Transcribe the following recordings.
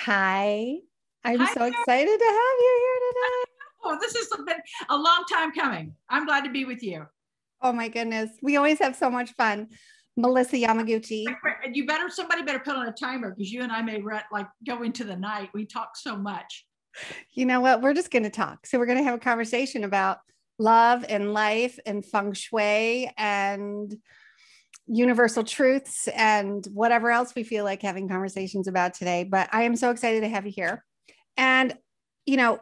Hi, I'm Hi. so excited to have you here today. Oh, this has been a long time coming. I'm glad to be with you. Oh my goodness, we always have so much fun. Melissa Yamaguchi. Somebody better put on a timer because you and I may go into the night. We talk so much. You know what? We're just going to talk. So, we're going to have a conversation about love and life and feng shui and universal truths and whatever else we feel like having conversations about today. But I am so excited to have you here. And, you know,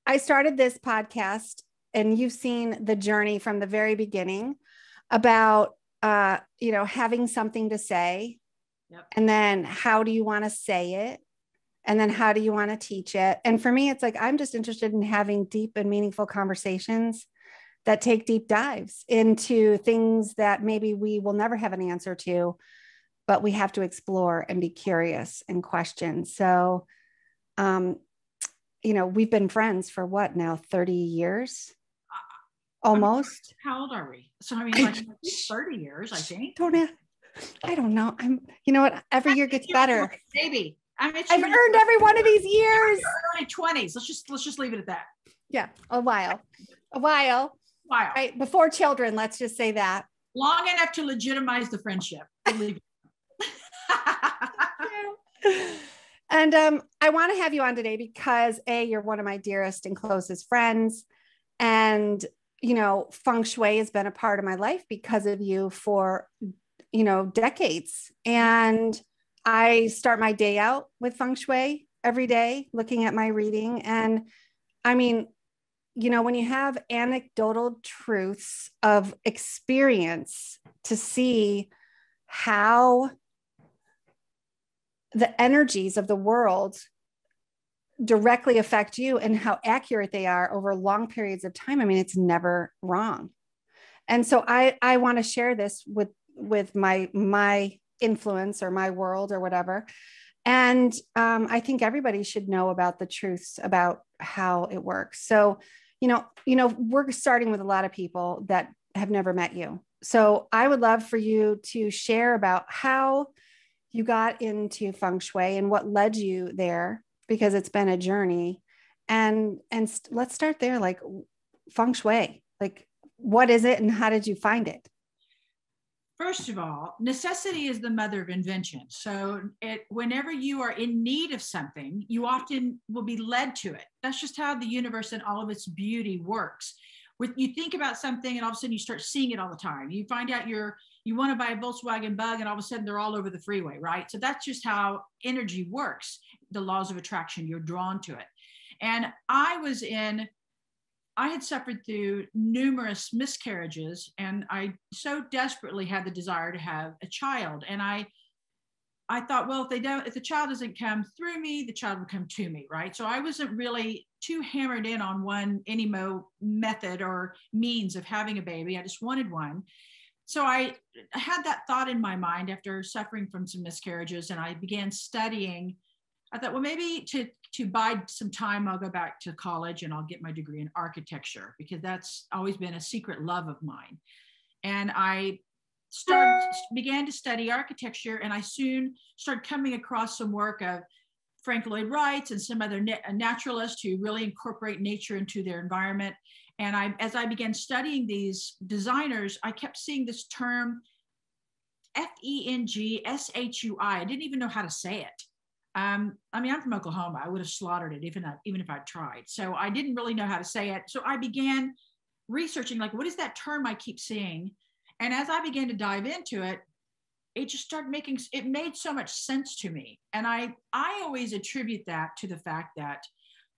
I started this podcast and you've seen the journey from the very beginning about, having something to say. Yep. And then how do you want to say it? And then how do you want to teach it? And for me, it's like, I'm just interested in having deep and meaningful conversations that take deep dives into things that maybe we will never have an answer to, but we have to explore and be curious and question. So, we've been friends for what now, 30 years? Almost. How old are we? So, like 30 years, I think. I don't know. You know what? Every year gets better. Maybe. I've earned every one of these years. Early 20s. Let's just leave it at that. Yeah, a while. Right before children. Let's just say that. Long enough to legitimize the friendship. And I want to have you on today because you're one of my dearest and closest friends, and feng shui has been a part of my life because of you for decades. And I start my day out with feng shui every day, looking at my reading. And I mean, when you have anecdotal truths of experience to see how the energies of the world directly affect you and how accurate they are over long periods of time, I mean, it's never wrong. And so I want to share this with my influence or my world or whatever. And I think everybody should know about the truths about how it works. So, we're starting with a lot of people that have never met you. So I would love for you to share about how you got into feng shui and what led you there, because it's been a journey. And let's start there. Like, feng shui, like, what is it and how did you find it? First of all, necessity is the mother of invention. So whenever you are in need of something, you often will be led to it. That's just how the universe and all of its beauty works. You think about something and all of a sudden you start seeing it all the time. You find out you want to buy a Volkswagen Bug and all of a sudden they're all over the freeway, right? So that's just how energy works. The laws of attraction, you're drawn to it. And I had suffered through numerous miscarriages, and I so desperately had the desire to have a child. And I thought, well, if the child doesn't come through me, the child will come to me, right? So I wasn't really too hammered in on any method or means of having a baby. I just wanted one. So I had that thought in my mind after suffering from some miscarriages, and I began studying. I thought, well, maybe to bide some time, I'll go back to college and I'll get my degree in architecture, because that's always been a secret love of mine. And I began to study architecture, and I soon started coming across some work of Frank Lloyd Wright and some other naturalists who really incorporate nature into their environment. And as I began studying these designers, I kept seeing this term Feng Shui. I didn't even know how to say it. I'm from Oklahoma. I would have slaughtered it even if I'd tried. So I didn't really know how to say it. So I began researching, like, what is that term I keep seeing? And as I began to dive into it, it just it made so much sense to me. And I always attribute that to the fact that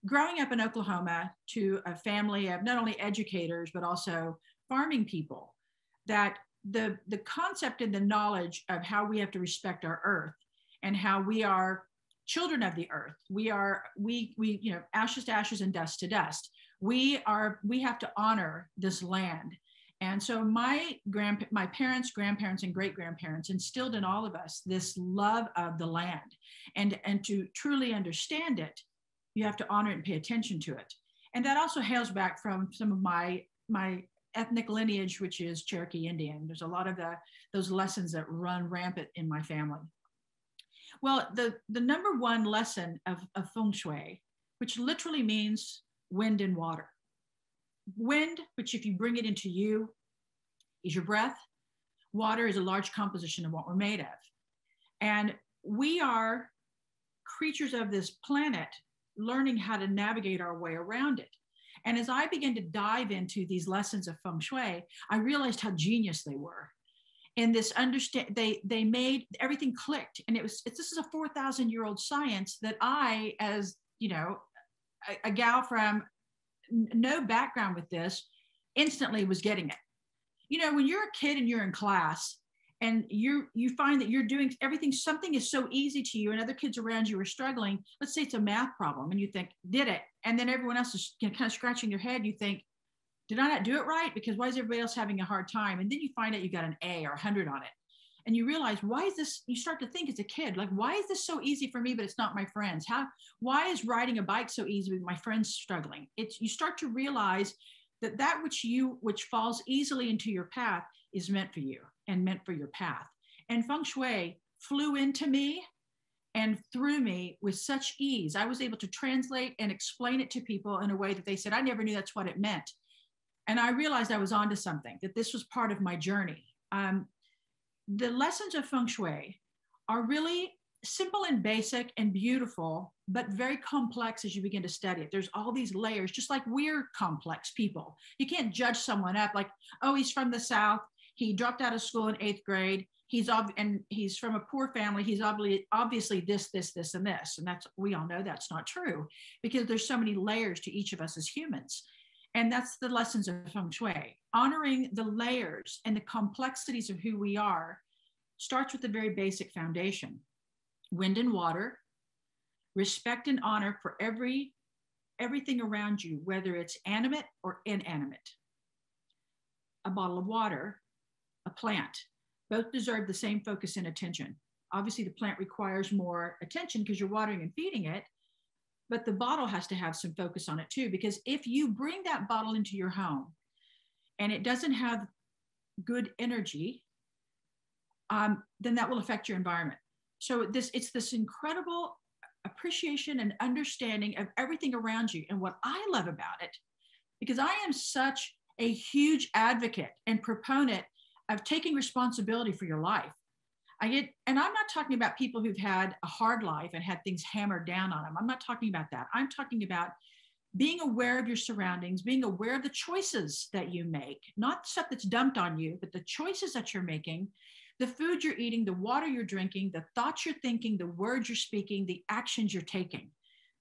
growing up in Oklahoma, to a family of not only educators, but also farming people, that the concept and the knowledge of how we have to respect our earth and how we are children of the earth. We ashes to ashes and dust to dust. We have to honor this land. And so my parents, grandparents, and great-grandparents instilled in all of us this love of the land. And to truly understand it, you have to honor it and pay attention to it. And that also hails back from some of my ethnic lineage, which is Cherokee Indian. There's a lot of those lessons that run rampant in my family. Well, the number one lesson of Feng Shui, which literally means wind and water. Wind, which if you bring it into you, is your breath. Water is a large composition of what we're made of. And we are creatures of this planet learning how to navigate our way around it. And as I began to dive into these lessons of Feng Shui, I realized how genius they were. And this they made everything clicked. And this is a 4,000-year-old science that I, as you know, a gal from no background with this, instantly was getting it. You know, when you're a kid and you're in class and you find that you're doing everything, something is so easy to you and other kids around you are struggling. Let's say it's a math problem and you think, did it? And then everyone else is kind of scratching their head. You think, did I not do it right? Because why is everybody else having a hard time? And then you find out you got an A or 100 on it. And you realize, why is this? You start to think as a kid, like, why is this so easy for me, but it's not my friends? Why is riding a bike so easy with my friends struggling? You start to realize that which falls easily into your path is meant for you and meant for your path. And Feng Shui flew into me and through me with such ease. I was able to translate and explain it to people in a way that they said, I never knew that's what it meant. And I realized I was onto something, that this was part of my journey. The lessons of Feng Shui are really simple and basic and beautiful, but very complex as you begin to study it. There's all these layers, just like we're complex people. You can't judge someone up like, oh, he's from the South. He dropped out of school in 8th grade. He's from a poor family. He's obviously this, and this. And we all know that's not true because there's so many layers to each of us as humans. And that's the lessons of Feng Shui. Honoring the layers and the complexities of who we are starts with the very basic foundation. Wind and water, respect and honor for everything around you, whether it's animate or inanimate. A bottle of water, a plant, both deserve the same focus and attention. Obviously, the plant requires more attention because you're watering and feeding it, but the bottle has to have some focus on it too, because if you bring that bottle into your home and it doesn't have good energy, then that will affect your environment. So it's this incredible appreciation and understanding of everything around you. And what I love about it, because I am such a huge advocate and proponent of taking responsibility for your life. And I'm not talking about people who've had a hard life and had things hammered down on them. I'm not talking about that. I'm talking about being aware of your surroundings, being aware of the choices that you make, not stuff that's dumped on you, but the choices that you're making, the food you're eating, the water you're drinking, the thoughts you're thinking, the words you're speaking, the actions you're taking,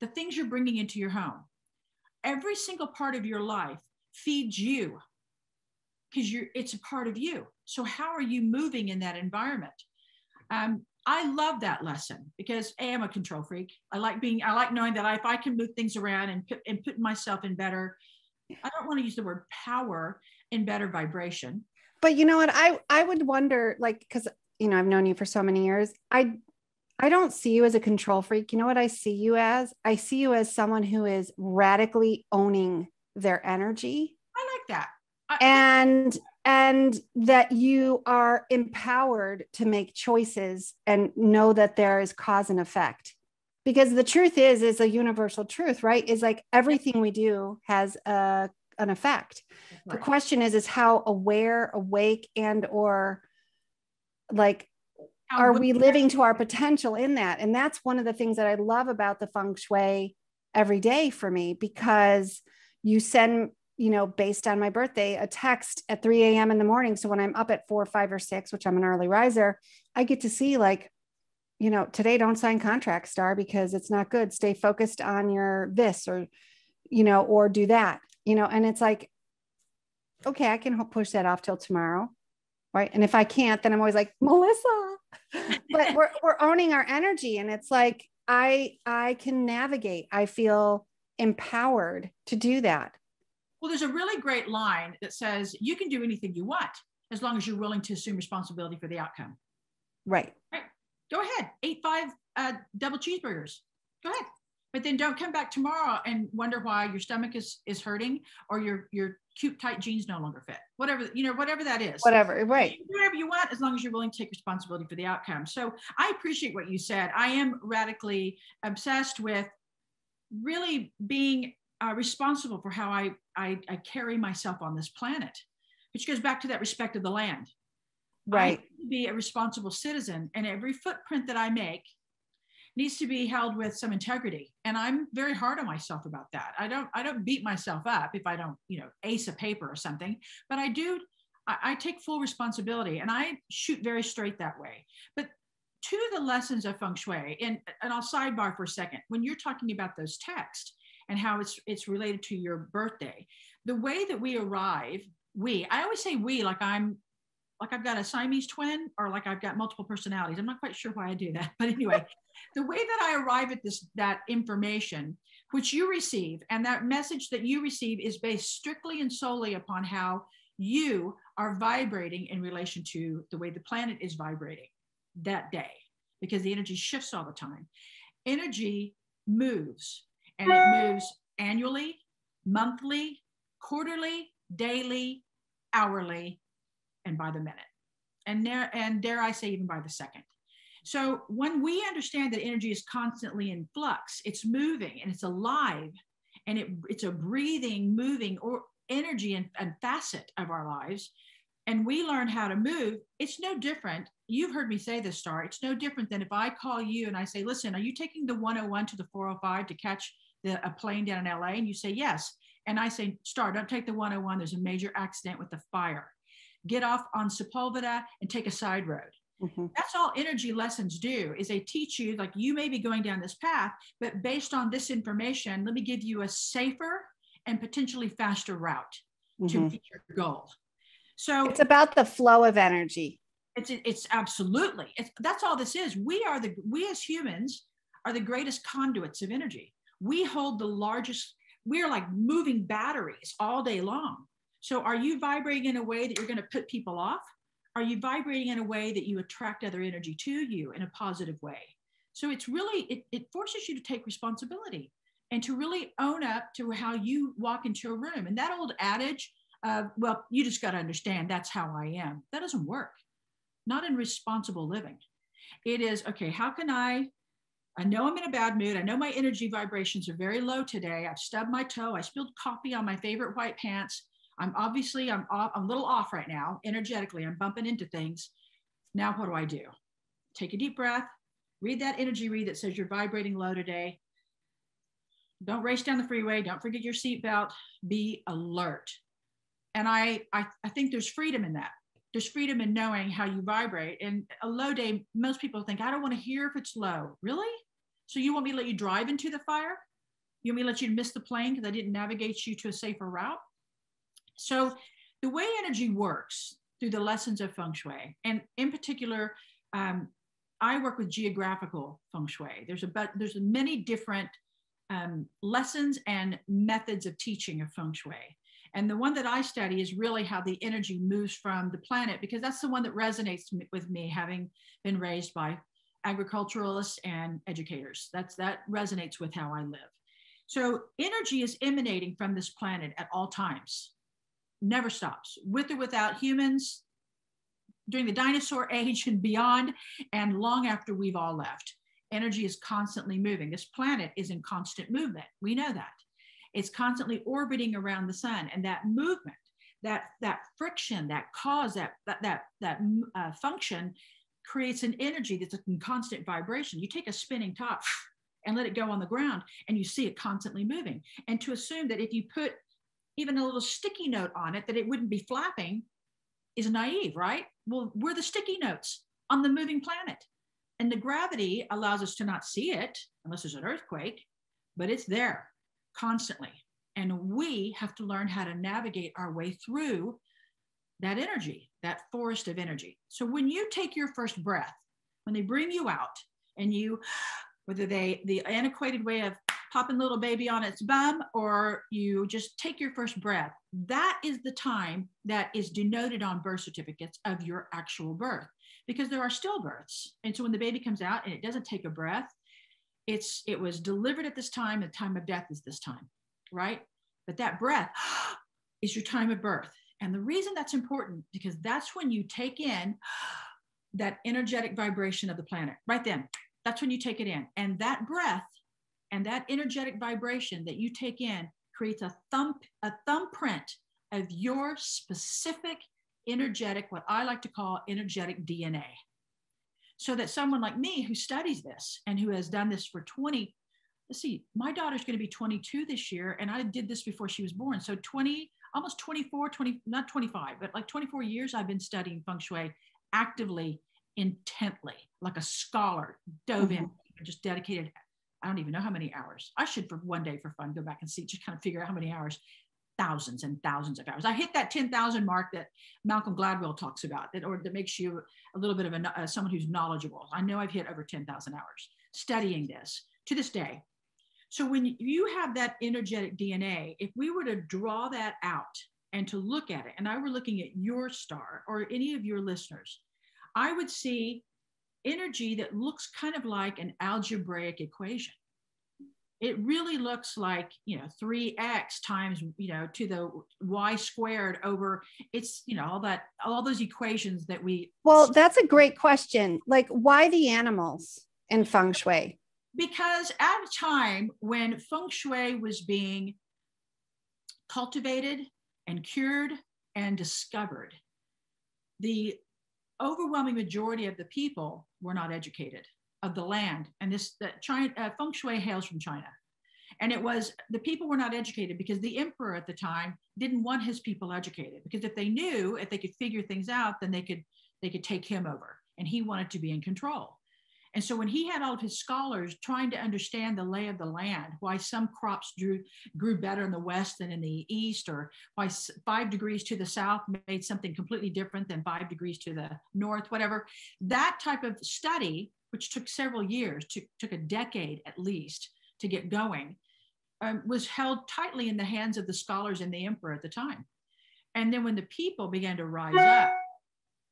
the things you're bringing into your home. Every single part of your life feeds you because it's a part of you. So how are you moving in that environment? I love that lesson because I'm a control freak. I like knowing that if I can move things around and put myself in better, I don't want to use the word power, in better vibration. But you know what? I would wonder, like, because, you know, I've known you for so many years. I don't see you as a control freak. You know what I see you as? I see you as someone who is radically owning their energy. I like that. And that you are empowered to make choices and know that there is cause and effect. Because the truth is a universal truth, right? Is like everything we do has an effect. Right. The question is how aware, awake, and or like, are we living to our potential in that? And that's one of the things that I love about the Feng Shui every day for me, because you send, you know, based on my birthday, a text at 3 a.m. in the morning. So when I'm up at 4, 5, or 6, which I'm an early riser, I get to see, like, you know, today don't sign contracts, Star, because it's not good. Stay focused on your this, or, you know, or do that, you know, and it's like, okay, I can push that off till tomorrow. Right. And if I can't, then I'm always like, Melissa, but we're owning our energy. And it's like, I can navigate. I feel empowered to do that. Well, there's a really great line that says you can do anything you want as long as you're willing to assume responsibility for the outcome. Right. Go ahead. 8 5 double cheeseburgers. Go ahead. but then don't come back tomorrow and wonder why your stomach is hurting, or your cute tight jeans no longer fit. Whatever, whatever that is. Whatever, right. Do whatever you want, as long as you're willing to take responsibility for the outcome. So I appreciate what you said. I am radically obsessed with really being responsible for how I carry myself on this planet, which goes back to that respect of the land. Right. I need to be a responsible citizen, and every footprint that I make needs to be held with some integrity. And I'm very hard on myself about that. I don't beat myself up if I don't, ace a paper or something, but I take full responsibility, and I shoot very straight that way. But to the lessons of Feng Shui, and I'll sidebar for a second, when you're talking about those texts and how it's related to your birthday, the way that we arrive, I always say we, like I've got a Siamese twin, or like I've got multiple personalities. I'm not quite sure why I do that, but anyway, the way that I arrive at that information, which you receive, and that message that you receive is based strictly and solely upon how you are vibrating in relation to the way the planet is vibrating that day, because the energy shifts all the time. Energy moves, and it moves annually, monthly, quarterly, daily, hourly, and by the minute, and dare I say, even by the second. So when we understand that energy is constantly in flux, it's moving and it's alive, and it's a breathing, moving or energy and facet of our lives, and we learn how to move, it's no different. You've heard me say this, Star. It's no different than if I call you and I say, listen, are you taking the 101 to the 405 to catch a plane down in LA? And you say, yes. And I say, Star, don't take the 101. There's a major accident with the fire. Get off on Sepulveda and take a side road. Mm-hmm. That's all energy lessons do, is they teach you, like, you may be going down this path, but based on this information, let me give you a safer and potentially faster route to meet your goal. So it's about the flow of energy. It's absolutely, that's all this is. We as humans are the greatest conduits of energy. We hold the largest, we are like moving batteries all day long. So are you vibrating in a way that you're going to put people off? Are you vibrating in a way that you attract other energy to you in a positive way? So it's really, it forces you to take responsibility and to really own up to how you walk into a room. And that old adage of, well, you just got to understand that's how I am, that doesn't work. Not in responsible living. It is, okay, how can I know I'm in a bad mood. I know my energy vibrations are very low today. I've stubbed my toe. I spilled coffee on my favorite white pants. I'm a little off right now, energetically. I'm bumping into things. Now, what do I do? Take a deep breath, read that energy read that says you're vibrating low today. Don't race down the freeway. Don't forget your seatbelt. Be alert. And I think there's freedom in that. There's freedom in knowing how you vibrate. And a low day, most people think, I don't want to hear if it's low. Really? So you want me to let you drive into the fire? You want me to let you miss the plane because I didn't navigate you to a safer route? So the way energy works through the lessons of Feng Shui, and in particular, I work with geographical Feng Shui. There's many different lessons and methods of teaching of Feng Shui. And the one that I study is really how the energy moves from the planet, because that's the one that resonates with me, having been raised by agriculturalists and educators. That resonates with how I live. So energy is emanating from this planet at all times, never stops, with or without humans, during the dinosaur age and beyond, and long after we've all left. Energy is constantly moving. This planet is in constant movement. We know that. It's constantly orbiting around the sun, and that movement, that friction, that cause, that function creates an energy that's in constant vibration. You take a spinning top and let it go on the ground, and you see it constantly moving. And to assume that if you put even a little sticky note on it, that it wouldn't be flapping is naive, right? Well, we're the sticky notes on the moving planet. And the gravity allows us to not see it unless there's an earthquake, but it's there constantly. And we have to learn how to navigate our way through that energy, that forest of energy. So when you take your first breath, when they bring you out and you, whether the antiquated way of popping little baby on its bum, or you just take your first breath, that is the time that is denoted on birth certificates of your actual birth, because there are stillbirths. And so when the baby comes out and it doesn't take a breath, it was delivered at this time, the time of death is this time, right? But that breath is your time of birth. And the reason that's important, because that's when you take in that energetic vibration of the planet. Right then, that's when you take it in. And that breath and that energetic vibration that you take in creates a thumbprint of your specific energetic, what I like to call energetic DNA. So that someone like me who studies this and who has done this for 20, let's see, my daughter's going to be 22 this year, and I did this before she was born. So 20, almost 24, 20, not 25, but like 24 years I've been studying Feng Shui actively, intently, like a scholar, dove in, just dedicated, I don't even know how many hours. I should, for one day for fun, go back and see, just kind of figure out how many hours. Thousands and thousands of hours. I hit that 10,000 mark that Malcolm Gladwell talks about, that makes you a little bit of someone who's knowledgeable. I know I've hit over 10,000 hours studying this to this day. So when you have that energetic DNA, if we were to draw that out and to look at it, and I were looking at your star or any of your listeners, I would see energy that looks kind of like an algebraic equation. It really looks like, 3x times, to the y squared over, it's, all those equations that Well, that's a great question. Like, why the animals in Feng Shui? Because at a time when Feng Shui was being cultivated and cured and discovered, the overwhelming majority of the people were not educated, of the land. And Feng Shui hails from China. And it was, the people were not educated because the emperor at the time didn't want his people educated, because if they could figure things out, then they could take him over, and he wanted to be in control. And so when he had all of his scholars trying to understand the lay of the land, why some crops grew better in the West than in the East, or why 5 degrees to the South made something completely different than 5 degrees to the North, whatever, that type of study, which took several years, took a decade at least to get going, was held tightly in the hands of the scholars and the emperor at the time. And then when the people began to rise up,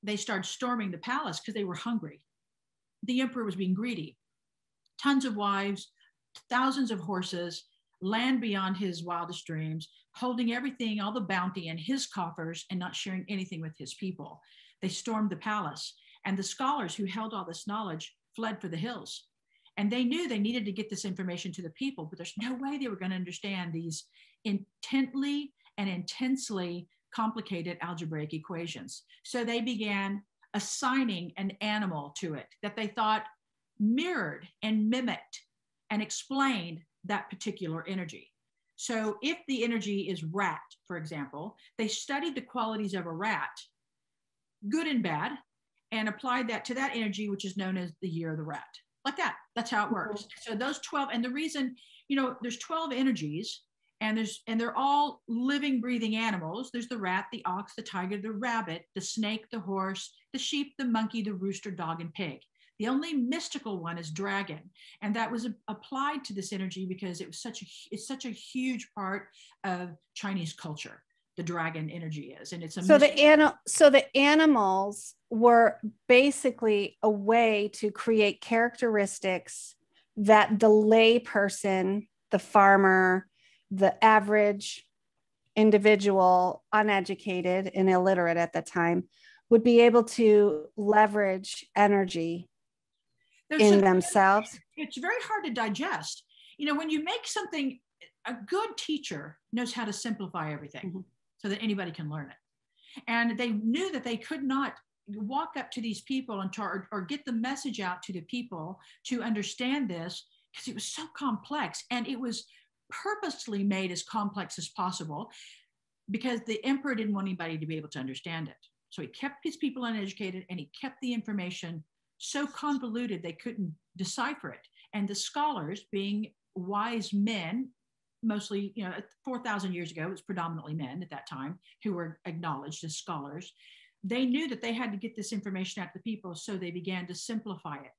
they started storming the palace because they were hungry. The emperor was being greedy. Tons of wives, thousands of horses, land beyond his wildest dreams, holding everything, all the bounty in his coffers, and not sharing anything with his people. They stormed the palace, and the scholars who held all this knowledge fled for the hills. And they knew they needed to get this information to the people, but there's no way they were going to understand these intently and intensely complicated algebraic equations. So they began assigning an animal to it that they thought mirrored and mimicked and explained that particular energy. So if the energy is rat, for example, they studied the qualities of a rat, good and bad, and applied that to that energy, which is known as the year of the rat. Like that. That's how it works. So those 12, and the reason, there's 12 energies, and they're all living, breathing animals. There's the rat, the ox, the tiger, the rabbit, the snake, the horse, the sheep, the monkey, the rooster, dog, and pig. The only mystical one is dragon. And that was applied to this energy because it's such a huge part of Chinese culture. The dragon energy is, and it's a so the animals were basically a way to create characteristics that the lay person, the farmer, the average individual, uneducated and illiterate at the time, would be able to leverage energy in themselves. It's very hard to digest. When you make something, a good teacher knows how to simplify everything so that anybody can learn it. And they knew that they could not walk up to these people and or get the message out to the people to understand this, because it was so complex, and it was purposely made as complex as possible because the emperor didn't want anybody to be able to understand it. So he kept his people uneducated, and he kept the information so convoluted they couldn't decipher it. And the scholars, being wise men, mostly, 4,000 years ago, it was predominantly men at that time who were acknowledged as scholars. They knew that they had to get this information out to the people, so they began to simplify it.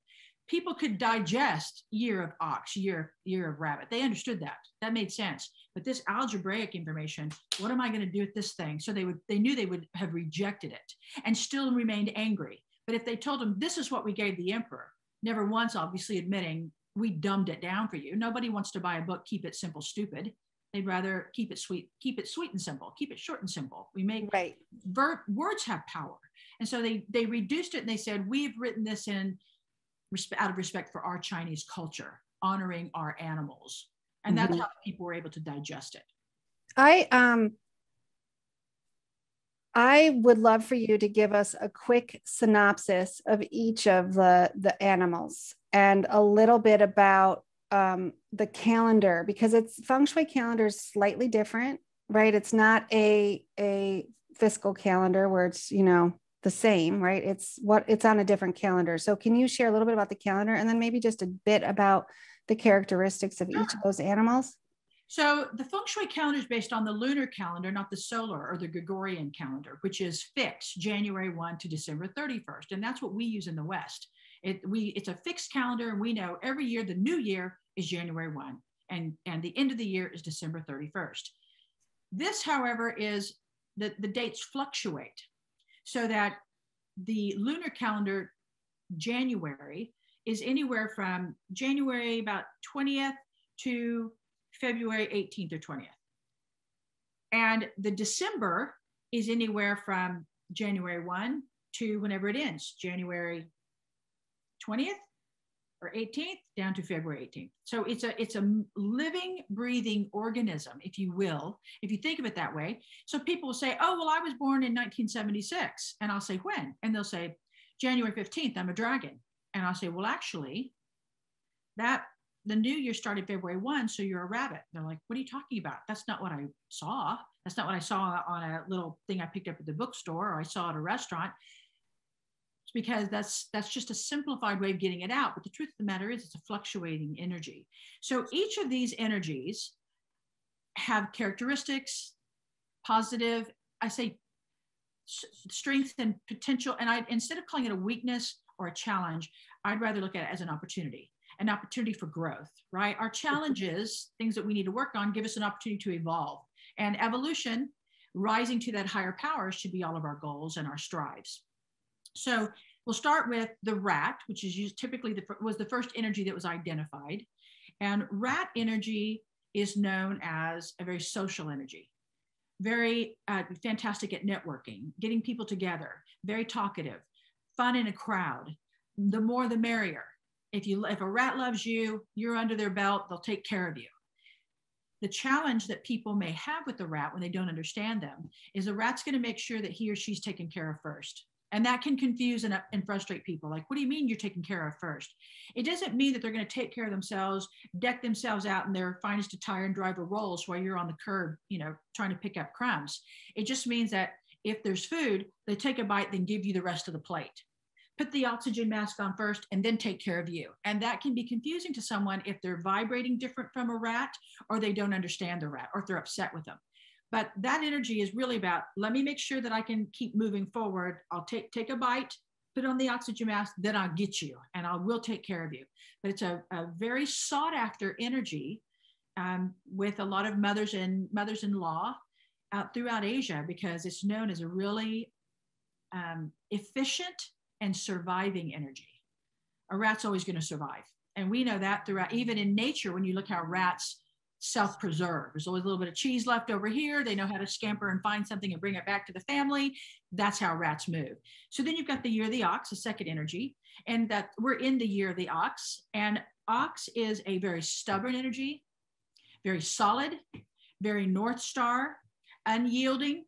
People could digest year of ox, year of rabbit. They understood that. That made sense. But this algebraic information, what am I going to do with this thing? So they knew they would have rejected it and still remained angry. But if they told them, this is what we gave the emperor, never once obviously admitting we dumbed it down for you. Nobody wants to buy a book, Keep It Simple, Stupid. They'd rather keep it sweet and simple, keep it short and simple. We make Right. Words have power. And so they reduced it and they said, we've written this in out of respect for our Chinese culture, honoring our animals. And that's how people were able to digest it. I would love for you to give us a quick synopsis of each of the animals and a little bit about the calendar, because it's Feng Shui calendar is slightly different, right? It's not a fiscal calendar where it's, you know, the same, right? It's on a different calendar. So can you share a little bit about the calendar and then maybe just a bit about the characteristics of each of those animals? So the Feng Shui calendar is based on the lunar calendar, not the solar or the Gregorian calendar, which is fixed January 1 to December 31st. And that's what we use in the West. It's a fixed calendar, and we know every year the new year is January 1 and the end of the year is December 31st. This, however, is the dates fluctuate so that the lunar calendar January is anywhere from January about 20th to February 18th or 20th. And the December is anywhere from January 1 to whenever it ends, January 20th or 18th down to February 18th. So it's a living, breathing organism, if you will, if you think of it that way. So people will say, oh, well, I was born in 1976. And I'll say, when? And they'll say, January 15th, I'm a dragon. And I'll say, well, actually, the new year started February 1, so you're a rabbit. They're like, what are you talking about? That's not what I saw. That's not what I saw on a little thing I picked up at the bookstore or I saw at a restaurant. It's because that's just a simplified way of getting it out. But the truth of the matter is it's a fluctuating energy. So each of these energies have characteristics, positive, I say strength and potential. And instead of calling it a weakness or a challenge, I'd rather look at it as an opportunity for growth, right? Our challenges, things that we need to work on, give us an opportunity to evolve. And evolution, rising to that higher power, should be all of our goals and our strives. So we'll start with the rat, which is used typically was the first energy that was identified. And rat energy is known as a very social energy, very fantastic at networking, getting people together, very talkative, fun in a crowd. The more the merrier. If a rat loves you, you're under their belt, they'll take care of you. The challenge that people may have with the rat when they don't understand them is the rat's going to make sure that he or she's taken care of first. And that can confuse and frustrate people. Like, what do you mean you're taken care of first? It doesn't mean that they're going to take care of themselves, deck themselves out in their finest attire and drive a Rolls while you're on the curb, trying to pick up crumbs. It just means that if there's food, they take a bite, then give you the rest of the plate. Put the oxygen mask on first and then take care of you. And that can be confusing to someone if they're vibrating different from a rat or they don't understand the rat or if they're upset with them. But that energy is really about, let me make sure that I can keep moving forward. I'll take a bite, put on the oxygen mask, then I'll get you and I will take care of you. But it's a very sought after energy with a lot of mothers-in-law throughout Asia, because it's known as a really efficient and surviving energy. A rat's always going to survive. And we know that throughout, even in nature, when you look how rats self-preserve, there's always a little bit of cheese left over here. They know how to scamper and find something and bring it back to the family. That's how rats move. So then you've got the year of the ox, a second energy, and that we're in the year of the ox. And ox is a very stubborn energy, very solid, very North Star, unyielding,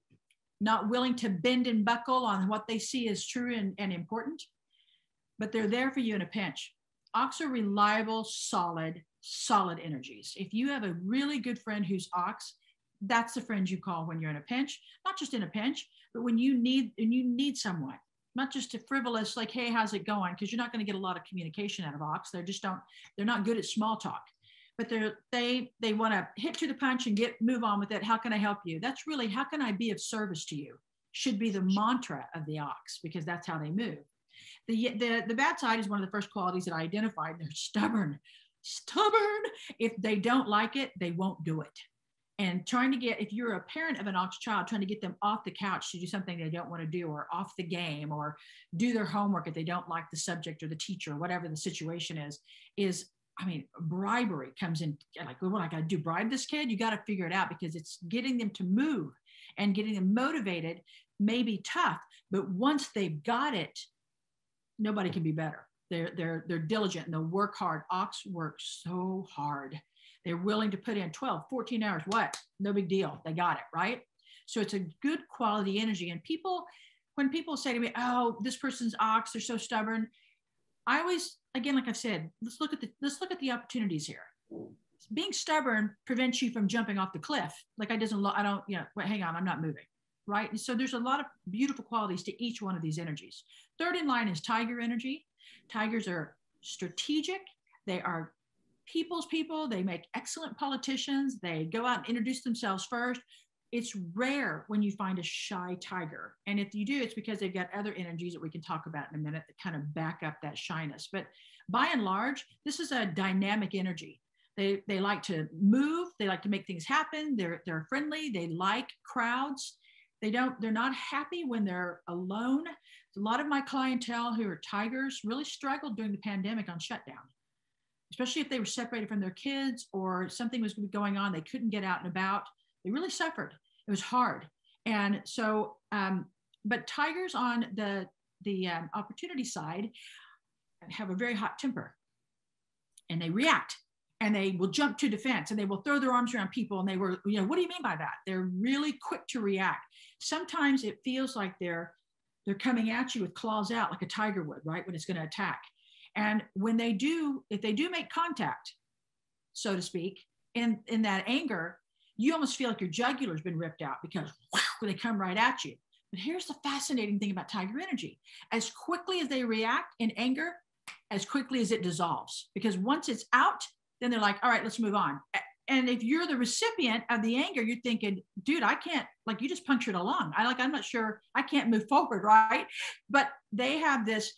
not willing to bend and buckle on what they see as true and important, but they're there for you in a pinch. Ox are reliable, solid energies. If you have a really good friend who's ox, that's the friend you call when you're in a pinch, not just in a pinch, but when you need someone, not just a frivolous, like, hey, how's it going? Because you're not going to get a lot of communication out of ox. They're not good at small talk. But they want to hit to the punch and move on with it. How can I help you? That's really, how can I be of service to you? Should be the mantra of the ox, because that's how they move. The bad side is one of the first qualities that I identified. They're stubborn. If they don't like it, they won't do it. And if you're a parent of an ox child, trying to get them off the couch to do something they don't want to do, or off the game, or do their homework if they don't like the subject or the teacher, or whatever the situation is I mean, bribery comes in, like, what, I got to do, bribe this kid? You got to figure it out, because it's getting them to move and getting them motivated may be tough, but once they've got it, nobody can be better. They're diligent and they'll work hard. Ox work so hard. They're willing to put in 12, 14 hours. What? No big deal. They got it, right? So it's a good quality energy. And people, when people say to me, oh, this person's ox, they're so stubborn, I always, again, like I've said, let's look at the opportunities here. Being stubborn prevents you from jumping off the cliff. Like, wait, hang on, I'm not moving, right? And so there's a lot of beautiful qualities to each one of these energies. Third in line is tiger energy. Tigers are strategic. They are people's people. They make excellent politicians. They go out and introduce themselves first. It's rare when you find a shy tiger. And if you do, it's because they've got other energies that we can talk about in a minute that kind of back up that shyness. But by and large, this is a dynamic energy. They like to move. They like to make things happen. They're friendly. They like crowds. They're not happy when they're alone. A lot of my clientele who are tigers really struggled during the pandemic on shutdown, especially if they were separated from their kids or something was going on. They couldn't get out and about. They really suffered. It was hard. And so, but tigers on the opportunity side have a very hot temper, and they react, and they will jump to defense, and they will throw their arms around people. And they were, what do you mean by that? They're really quick to react. Sometimes it feels like they're coming at you with claws out, like a tiger would, right? When it's going to attack. And when they do, if they do make contact, so to speak, in that anger, you almost feel like your jugular's been ripped out, because when they come right at you. But here's the fascinating thing about tiger energy. As quickly as they react in anger, as quickly as it dissolves. Because once it's out, then they're like, all right, let's move on. And if you're the recipient of the anger, you're thinking, dude, I can't, like, you just punctured a lung. I'm not sure, I can't move forward, right? But they have this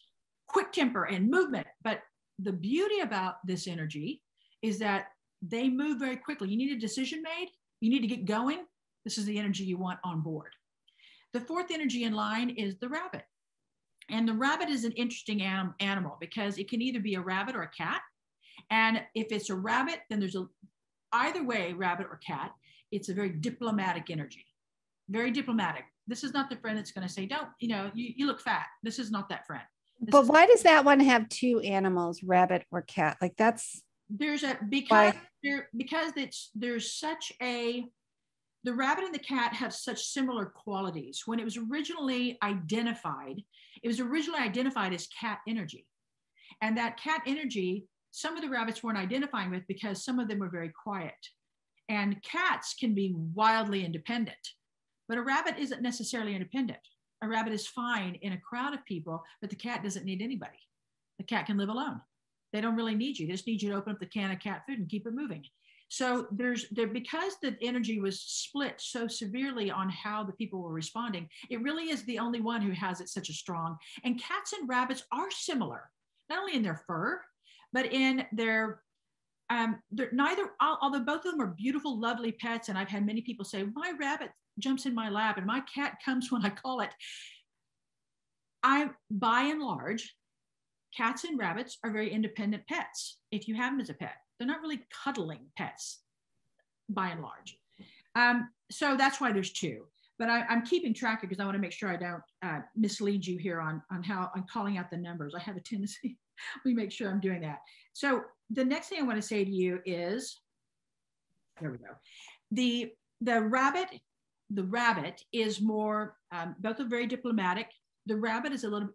quick temper and movement. But the beauty about this energy is that they move very quickly. You need a decision made. You need to get going. This is the energy you want on board. The fourth energy in line is the rabbit. And the rabbit is an interesting animal because it can either be a rabbit or a cat. And if it's a rabbit, then either way, rabbit or cat, it's a very diplomatic energy. Very diplomatic. This is not the friend that's going to say, don't, you look fat. This is not that friend. But why does that one have two animals, rabbit or cat? Like, that's because the rabbit and the cat have such similar qualities. When it was originally identified as cat energy. And that cat energy, some of the rabbits weren't identifying with because some of them were very quiet. And cats can be wildly independent, but a rabbit isn't necessarily independent. A rabbit is fine in a crowd of people, but the cat doesn't need anybody. The cat can live alone. They don't really need you. They just need you to open up the can of cat food and keep it moving. So because the energy was split so severely on how the people were responding, it really is the only one who has it such a strong. And cats and rabbits are similar, not only in their fur, but in their, although both of them are beautiful, lovely pets. And I've had many people say, my rabbit jumps in my lap and my cat comes when I call it. By and large, cats and rabbits are very independent pets if you have them as a pet. They're not really cuddling pets, by and large. So that's why there's two. But I'm keeping track because I want to make sure I don't mislead you here on how I'm calling out the numbers. I have a tendency, we make sure I'm doing that. So the next thing I want to say to you is, there we go. The rabbit is more, both are very diplomatic. The rabbit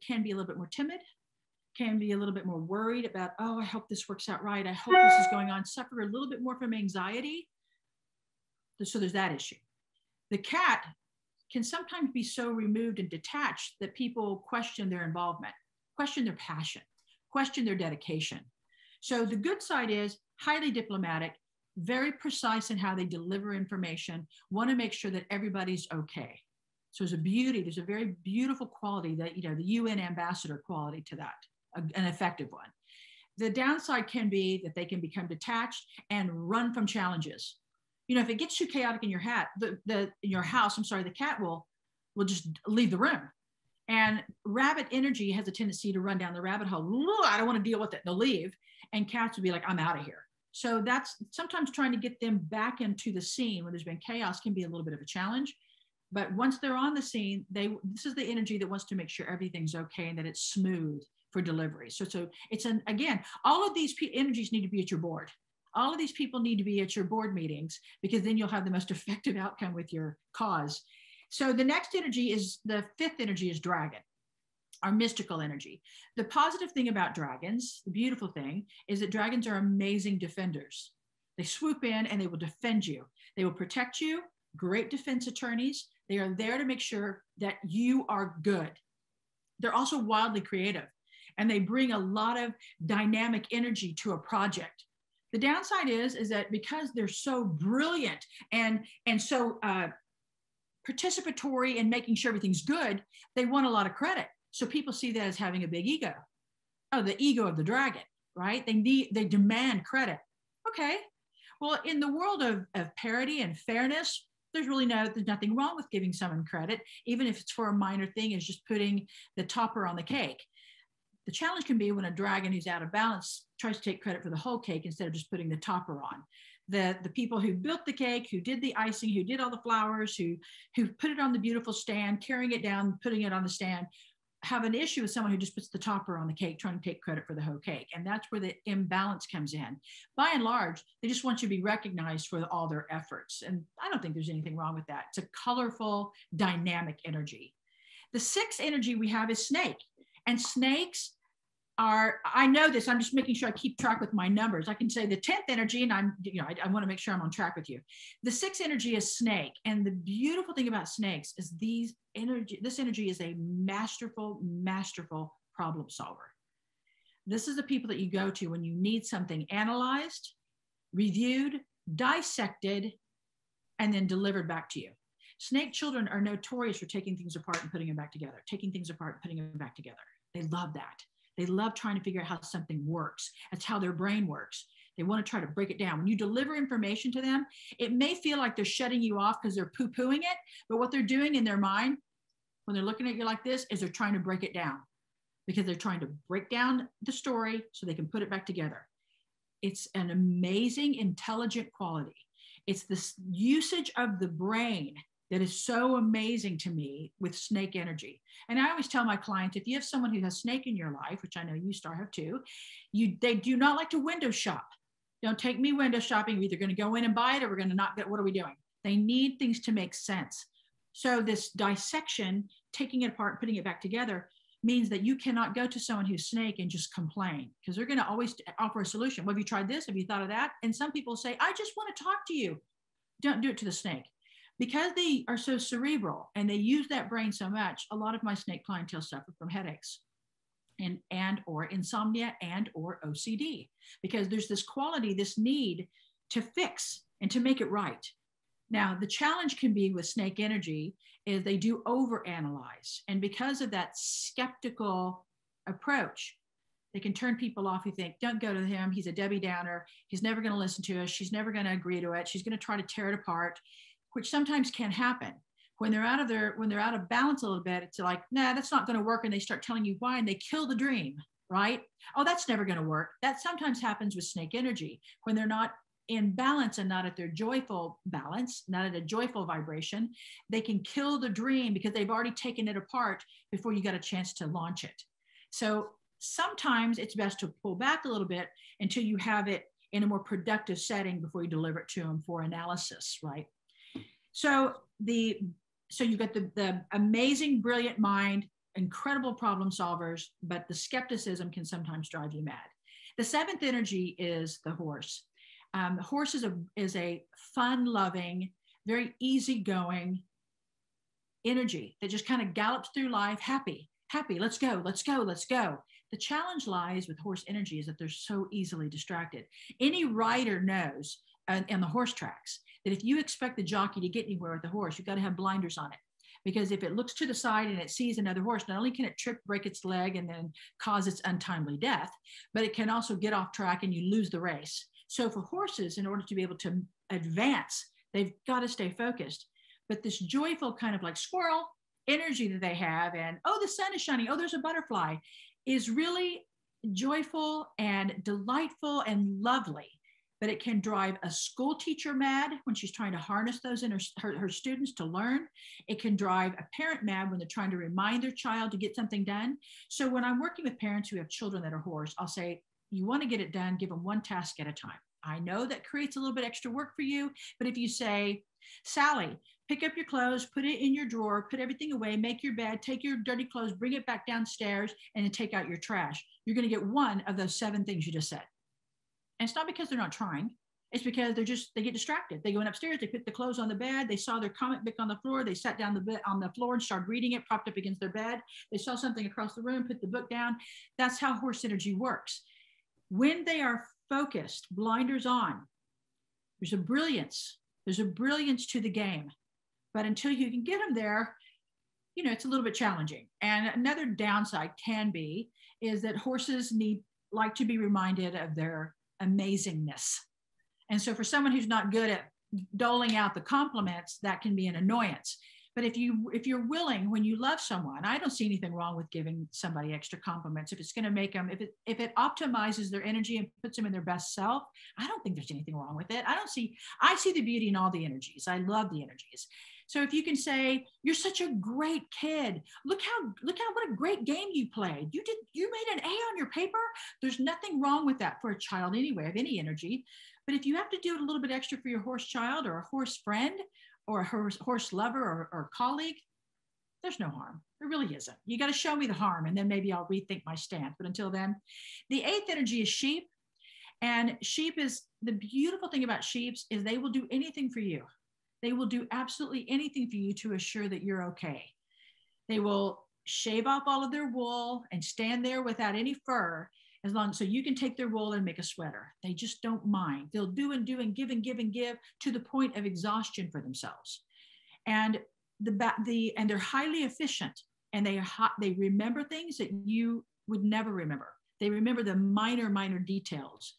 can be a little bit more timid, can be a little bit more worried about, oh, I hope this works out right. I hope this is going on, suffer a little bit more from anxiety. So there's that issue. The cat can sometimes be so removed and detached that people question their involvement, question their passion, question their dedication. So the good side is highly diplomatic, very precise in how they deliver information, want to make sure that everybody's okay. So there's a very beautiful quality that, the UN ambassador quality to that, an effective one. The downside can be that they can become detached and run from challenges. If it gets too chaotic in your house, the cat will just leave the room. And rabbit energy has a tendency to run down the rabbit hole. Ooh, I don't want to deal with it. They'll leave. And cats will be like, I'm out of here. So that's sometimes trying to get them back into the scene when there's been chaos can be a little bit of a challenge. But once they're on the scene, this is the energy that wants to make sure everything's okay and that it's smooth for delivery. So it's again, all of these energies need to be at your board. All of these people need to be at your board meetings, because then you'll have the most effective outcome with your cause. So the next energy is, the fifth energy is dragon, our mystical energy. The positive thing about dragons, the beautiful thing, is that dragons are amazing defenders. They swoop in and they will defend you. They will protect you, great defense attorneys. They are there to make sure that you are good. They're also wildly creative, and they bring a lot of dynamic energy to a project. The downside is that because they're so brilliant and so participatory in making sure everything's good, they want a lot of credit. So people see that as having a big ego. Oh, the ego of the dragon, right? They demand credit. Okay. Well, in the world of parity and fairness, there's nothing wrong with giving someone credit, even if it's for a minor thing, is just putting the topper on the cake. The challenge can be when a dragon who's out of balance tries to take credit for the whole cake instead of just putting the topper on. The people who built the cake, who did the icing, who did all the flowers, who put it on the beautiful stand, carrying it down, putting it on the stand, have an issue with someone who just puts the topper on the cake, trying to take credit for the whole cake. And that's where the imbalance comes in. By and large, they just want you to be recognized for all their efforts. And I don't think there's anything wrong with that. It's a colorful, dynamic energy. The sixth energy we have is snake. And snakes are, I know this, I'm just making sure I keep track with my numbers. I can say the 10th energy, and I want to make sure I'm on track with you. The sixth energy is snake. And the beautiful thing about snakes is this energy is a masterful problem solver. This is the people that you go to when you need something analyzed, reviewed, dissected, and then delivered back to you. Snake children are notorious for taking things apart and putting them back together, taking things apart and putting them back together. They love that. They love trying to figure out how something works. That's how their brain works. They want to try to break it down. When you deliver information to them, it may feel like they're shutting you off because they're poo-pooing it, but what they're doing in their mind, when they're looking at you like this, is they're trying to break it down, because they're trying to break down the story so they can put it back together. It's an amazing, intelligent quality. It's this usage of the brain that is so amazing to me with snake energy. And I always tell my clients, if you have someone who has snake in your life, which I know you Star have too, they do not like to window shop. Don't take me window shopping. We're either going to go in and buy it, or we're going to not get, what are we doing? They need things to make sense. So this dissection, taking it apart, putting it back together, means that you cannot go to someone who's snake and just complain, because they're going to always offer a solution. Well, have you tried this? Have you thought of that? And some people say, I just want to talk to you. Don't do it to the snake. Because they are so cerebral and they use that brain so much, a lot of my snake clientele suffer from headaches and or insomnia and or OCD, because there's this quality, this need to fix and to make it right. Now, the challenge can be with snake energy is they do overanalyze. And because of that skeptical approach, they can turn people off who think, don't go to him. He's a Debbie Downer. He's never going to listen to us. She's never going to agree to it. She's going to try to tear it apart, which sometimes can happen. When they're out of balance a little bit, it's like, nah, that's not going to work. And they start telling you why, and they kill the dream, right? Oh, that's never going to work. That sometimes happens with snake energy. When they're not in balance and not at their joyful balance, not at a joyful vibration, they can kill the dream because they've already taken it apart before you got a chance to launch it. So sometimes it's best to pull back a little bit until you have it in a more productive setting before you deliver it to them for analysis, right? So you've got the amazing, brilliant mind, incredible problem solvers, but the skepticism can sometimes drive you mad. The seventh energy is the horse. The horse is a fun-loving, very easygoing energy that just kind of gallops through life, happy, let's go. The challenge lies with horse energy is that they're so easily distracted. Any rider knows in the horse tracks that if you expect the jockey to get anywhere with the horse, you've got to have blinders on it. Because if it looks to the side and it sees another horse, not only can it trip, break its leg, and then cause its untimely death, but it can also get off track and you lose the race. So for horses, in order to be able to advance, they've got to stay focused. But this joyful kind of like squirrel energy that they have, and oh, the sun is shining, oh, there's a butterfly, is really joyful and delightful and lovely. But it can drive a school teacher mad when she's trying to harness those in her students to learn. It can drive a parent mad when they're trying to remind their child to get something done. So when I'm working with parents who have children that are horse, I'll say, you want to get it done, give them one task at a time. I know that creates a little bit extra work for you, but if you say, Sally, pick up your clothes, put it in your drawer, put everything away, make your bed, take your dirty clothes, bring it back downstairs, and then take out your trash, you're going to get one of those 7 things you just said. And it's not because they're not trying. It's because they get distracted. They go in upstairs, they put the clothes on the bed, they saw their comic book on the floor, they sat down on the floor and started reading it, propped up against their bed. They saw something across the room, put the book down. That's how horse energy works. When they are focused, blinders on, there's a brilliance to the game. But until you can get them there, it's a little bit challenging. And another downside can be is that horses like to be reminded of their amazingness. And so for someone who's not good at doling out the compliments, that can be an annoyance. But if you're willing, when you love someone, I don't see anything wrong with giving somebody extra compliments. If it's going to make them, if it optimizes their energy and puts them in their best self, I don't think there's anything wrong with it. I see the beauty in all the energies. I love the energies. So if you can say, you're such a great kid. Look how what a great game you played. You made an A on your paper. There's nothing wrong with that for a child anyway, of any energy. But if you have to do it a little bit extra for your horse child or a horse friend or a horse lover or colleague, there's no harm. There really isn't. You got to show me the harm, and then maybe I'll rethink my stance. But until then, the 8th energy is sheep. And sheep is, the beautiful thing about sheep is they will do anything for you. They will do absolutely anything for you to assure that you're okay. They will shave off all of their wool and stand there without any fur, so you can take their wool and make a sweater. They just don't mind. They'll do and give and give and give to the point of exhaustion for themselves. And they're highly efficient, and they remember things that you would never remember. They remember the minor details.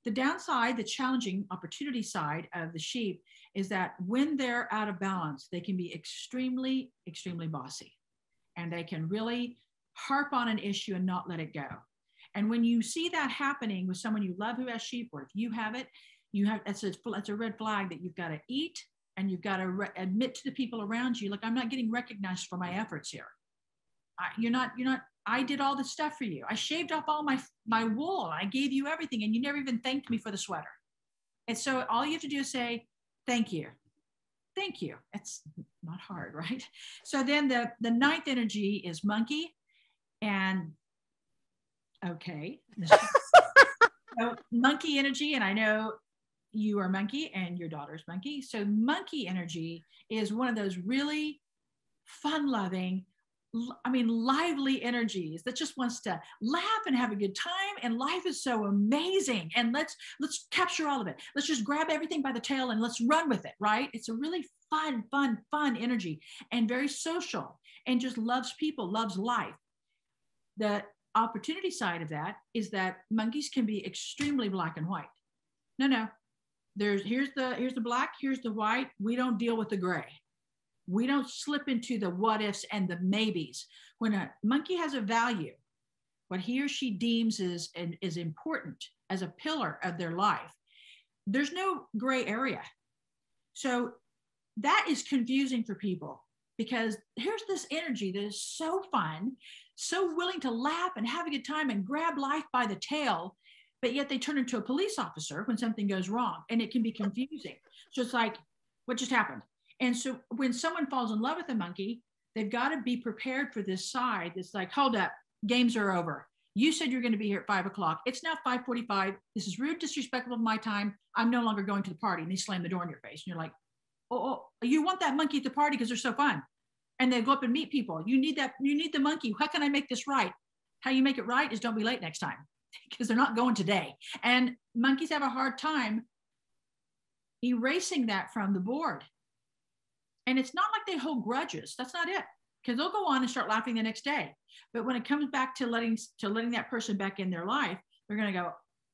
The downside, the challenging opportunity side of the sheep is that when they're out of balance, they can be extremely, extremely bossy, and they can really harp on an issue and not let it go. And when you see that happening with someone you love who has sheep, or if you have it, that's a red flag that you've got to eat, and you've got to admit to the people around you, like, I'm not getting recognized for my efforts here. I did all this stuff for you. I shaved off all my wool. I gave you everything, and you never even thanked me for the sweater. And so all you have to do is say, thank you. Thank you. It's not hard, right? So then the 9th energy is monkey. And okay. So monkey energy, and I know you are monkey and your daughter's monkey. So monkey energy is one of those really fun-loving, lively energies that just wants to laugh and have a good time. And life is so amazing. And let's capture all of it. Let's just grab everything by the tail and let's run with it, right? It's a really fun energy, and very social, and just loves people, loves life. The opportunity side of that is that monkeys can be extremely black and white. No. Here's the black, here's the white. We don't deal with the gray. We don't slip into the what ifs and the maybes. When a monkey has a value, what he or she deems is important as a pillar of their life, there's no gray area. So that is confusing for people, because here's this energy that is so fun, so willing to laugh and have a good time and grab life by the tail, but yet they turn into a police officer when something goes wrong, and it can be confusing. So it's like, what just happened? And so when someone falls in love with a monkey, they've got to be prepared for this side. It's like, hold up, games are over. You said you're going to be here at 5 o'clock. It's now 5:45. This is rude, disrespectful of my time. I'm no longer going to the party. And they slam the door in your face. And you're like, oh, you want that monkey at the party because they're so fun. And they go up and meet people. You need the monkey. How can I make this right? How you make it right is don't be late next time, because they're not going today. And monkeys have a hard time erasing that from the board. And it's not like they hold grudges. That's not it, because they'll go on and start laughing the next day. But when it comes back to letting that person back in their life, they're going to go,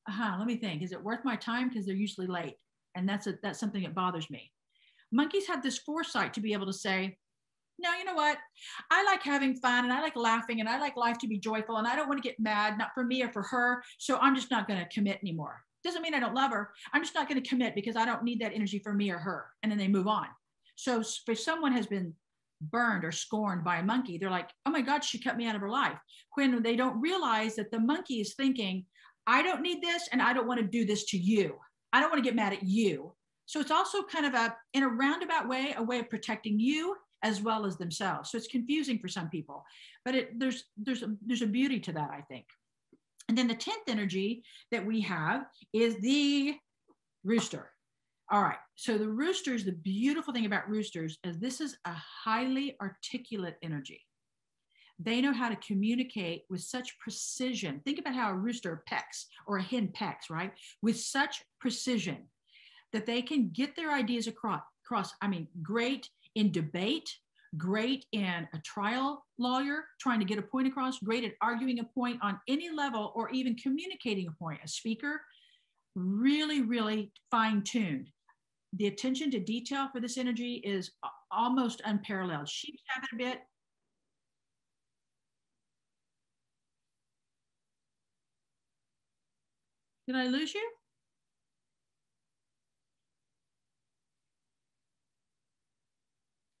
let me think. Is it worth my time? Because they're usually late. And that's something that bothers me. Monkeys have this foresight to be able to say, no, you know what? I like having fun and I like laughing and I like life to be joyful and I don't want to get mad, not for me or for her. So I'm just not going to commit anymore. Doesn't mean I don't love her. I'm just not going to commit because I don't need that energy for me or her. And then they move on. So if someone has been burned or scorned by a monkey, they're like, oh my God, she cut me out of her life. When they don't realize that the monkey is thinking, I don't need this and I don't want to do this to you. I don't want to get mad at you. So it's also kind of in a roundabout way, a way of protecting you as well as themselves. So it's confusing for some people, but there's a beauty to that, I think. And then the 10th energy that we have is the rooster. All right. So the roosters, the beautiful thing about roosters is this is a highly articulate energy. They know how to communicate with such precision. Think about how a rooster pecks or a hen pecks, right? With such precision that they can get their ideas across. I mean, great in debate, great in a trial lawyer trying to get a point across, great at arguing a point on any level or even communicating a point. A speaker, really, really fine-tuned. The attention to detail for this energy is almost unparalleled. Sheep have it a bit. Did I lose you?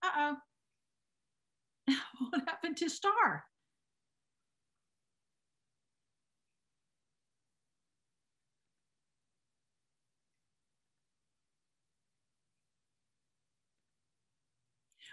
Uh-oh. What happened to Star?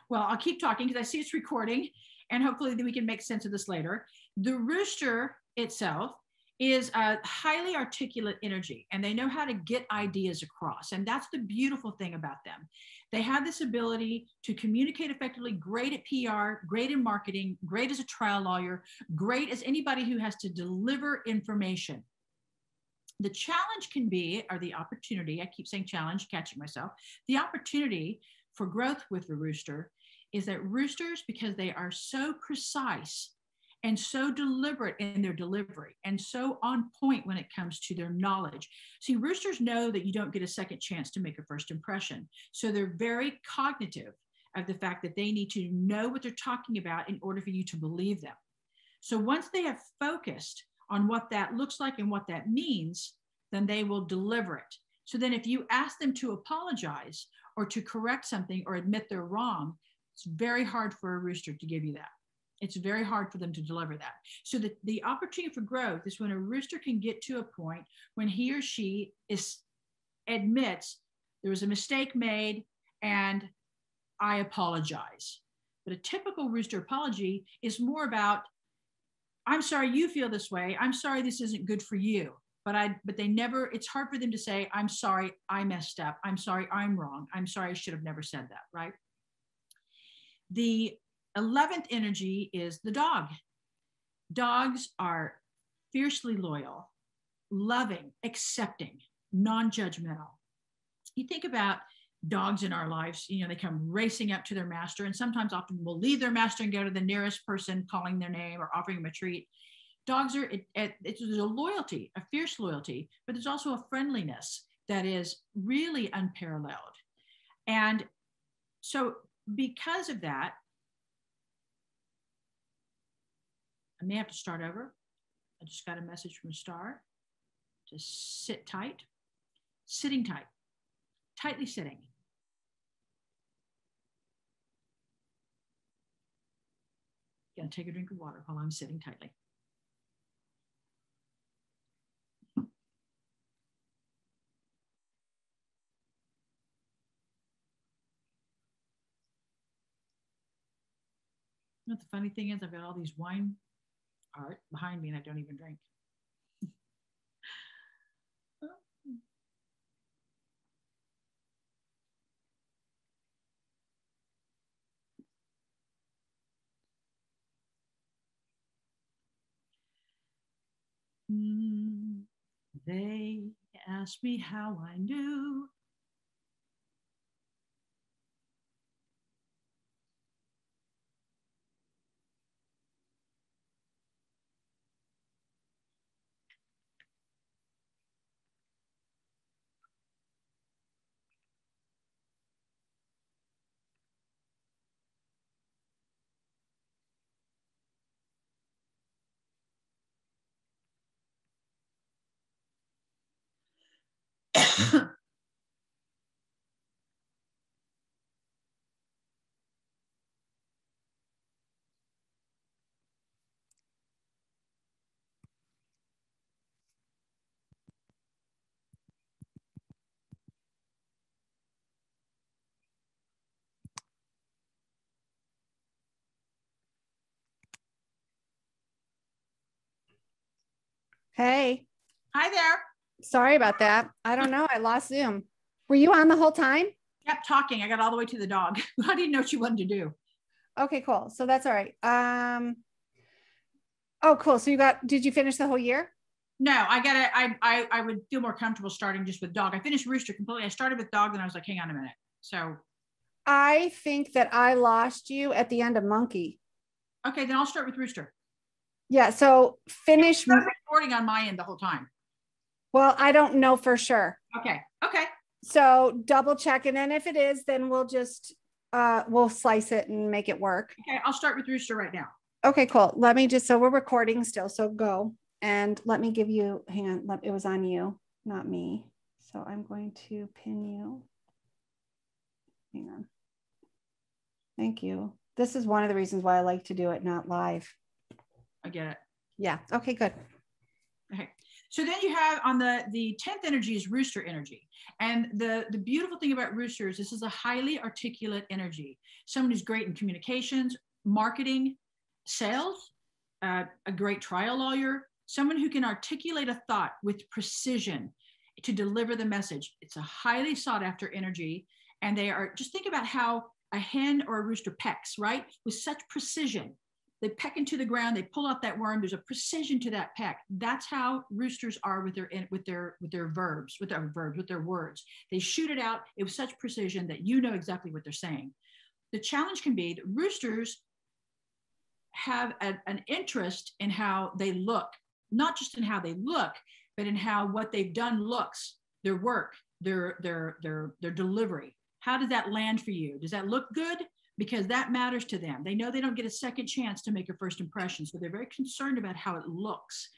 Well, I'll keep talking because I see it's recording and hopefully we can make sense of this later. The rooster itself is a highly articulate energy and they know how to get ideas across. And that's the beautiful thing about them. They have this ability to communicate effectively, great at PR, great in marketing, great as a trial lawyer, great as anybody who has to deliver information. The challenge can be, or the opportunity, I keep saying challenge, catching myself, the opportunity for growth with the rooster is that roosters, because they are so precise and so deliberate in their delivery and so on point when it comes to their knowledge. See, roosters know that you don't get a second chance to make a first impression. So they're very cognitive of the fact that they need to know what they're talking about in order for you to believe them. So once they have focused on what that looks like and what that means, then they will deliver it. So then if you ask them to apologize or to correct something or admit they're wrong, it's very hard for a rooster to give you that. It's very hard for them to deliver that. So the opportunity for growth is when a rooster can get to a point when he or she admits there was a mistake made and I apologize. But a typical rooster apology is more about, I'm sorry you feel this way. I'm sorry this isn't good for you. But they never, it's hard for them to say, I'm sorry I messed up. I'm sorry I'm wrong. I'm sorry I should have never said that, right? The 11th energy is the dog. Dogs are fiercely loyal, loving, accepting, non-judgmental. You think about dogs in our lives, you know, they come racing up to their master and sometimes often will leave their master and go to the nearest person calling their name or offering them a treat. Dogs are, there's a loyalty, a fierce loyalty, but there's also a friendliness that is really unparalleled. And so because of that, I may have to start over. I just got a message from a star to sit tight, sitting tight, tightly sitting. Gonna take a drink of water while I'm sitting tightly. You know, the funny thing is I've got all these wine art behind me and I don't even drink. They asked me how I knew. Hey, Hi there. sorry about that. I don't know. I lost Zoom. Were you on the whole time? Kept talking. I got all the way to the dog. I didn't know what she wanted to do. Okay, cool. So that's all right. Oh, cool. So did you finish the whole year? No, I would feel more comfortable starting just with dog. I finished Rooster completely. I started with dog, then I was like, hang on a minute. So I think that I lost you at the end of monkey. okay, then I'll start with Rooster. Yeah. So finish. I was recording on my end the whole time. Well, I don't know for sure. Okay. Okay. So double check. And then if it is, then we'll slice it and make it work. Okay. I'll start with Rooster right now. Okay, cool. So we're recording still. So go and let me give you, hang on. It was on you, not me. So I'm going to pin you. Hang on. Thank you. This is one of the reasons why I like to do it not live. I get it. Yeah. Okay, good. Okay. So then you have on the 10th energy is Rooster Energy. And the beautiful thing about roosters, this is a highly articulate energy. Someone who's great in communications, marketing, sales, a great trial lawyer, someone who can articulate a thought with precision to deliver the message. It's a highly sought after energy. And they are, just think about how a hen or a rooster pecks, right? With such precision. They peck into the ground, they pull out that worm. There's a precision to that peck. That's how roosters are with their words. They shoot it out with such precision that you know exactly what they're saying. The challenge can be that roosters have an interest in how they look, not just in how they look, but in how what they've done looks, their work, their delivery. How does that land for you? Does that look good? Because that matters to them. They know they don't get a second chance to make a first impression. So they're very concerned about how it looks.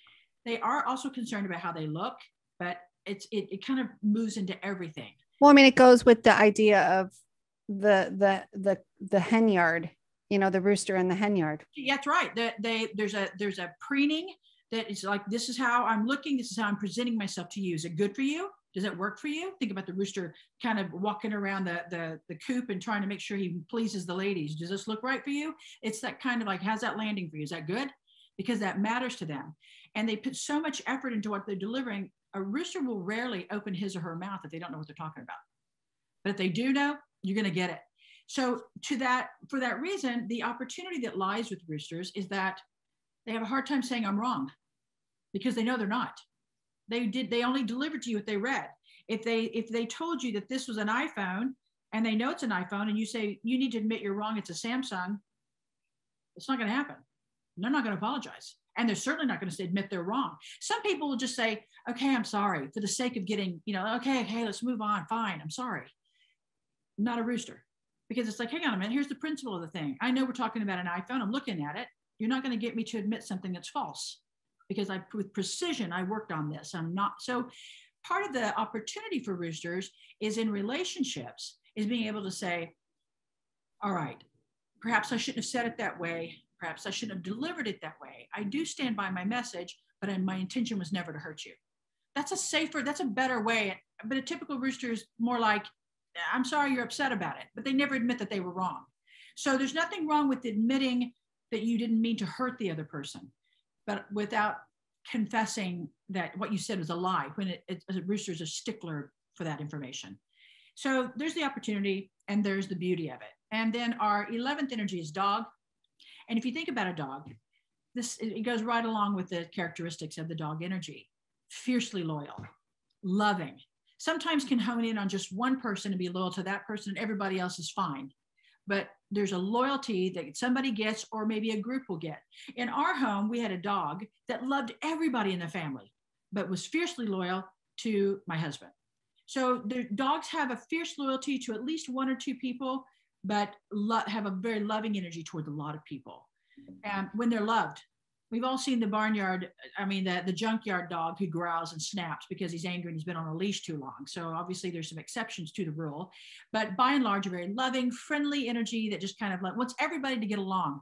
They are also concerned about how they look, but it kind of moves into everything. Well, I mean, it goes with the idea of the hen yard, the rooster in the hen yard. Yeah, that's right. There's a preening that is like, this is how I'm looking. This is how I'm presenting myself to you. Is it good for you? Does it work for you? Think about the rooster kind of walking around the coop and trying to make sure he pleases the ladies. Does this look right for you? It's that kind of like, how's that landing for you? Is that good? Because that matters to them. And they put so much effort into what they're delivering. A rooster will rarely open his or her mouth if they don't know what they're talking about. But if they do know, you're going to get it. So for that reason, the opportunity that lies with roosters is that they have a hard time saying I'm wrong because they know they're not. They only delivered to you what they read. If they told you that this was an iPhone and they know it's an iPhone and you say you need to admit you're wrong, it's a Samsung, it's not going to happen. They're not going to apologize. And they're certainly not going to admit they're wrong. Some people will just say, okay, I'm sorry, for the sake of getting, okay, let's move on. Fine, I'm sorry. Not a rooster. Because it's like, hang on a minute, here's the principle of the thing. I know we're talking about an iPhone. I'm looking at it. You're not going to get me to admit something that's false. Because with precision, I worked on this. I'm not. So part of the opportunity for roosters is in relationships is being able to say, all right, perhaps I shouldn't have said it that way. Perhaps I shouldn't have delivered it that way. I do stand by my message, but my intention was never to hurt you. That's a better way. But a typical rooster is more like, I'm sorry you're upset about it, but they never admit that they were wrong. So there's nothing wrong with admitting that you didn't mean to hurt the other person, but without confessing that what you said was a lie when a rooster is a stickler for that information. So there's the opportunity and there's the beauty of it. And then our 11th energy is dog. And if you think about a dog, it goes right along with the characteristics of the dog energy. Fiercely loyal, loving, sometimes can hone in on just one person and be loyal to that person and everybody else is fine. But there's a loyalty that somebody gets or maybe a group will get. In our home, we had a dog that loved everybody in the family, but was fiercely loyal to my husband. So dogs have a fierce loyalty to at least one or two people, but have a very loving energy toward a lot of people. And when they're loved, we've all seen the barnyard, the junkyard dog who growls and snaps because he's angry and he's been on a leash too long. So obviously there's some exceptions to the rule, but by and large, a very loving, friendly energy that just kind of wants everybody to get along.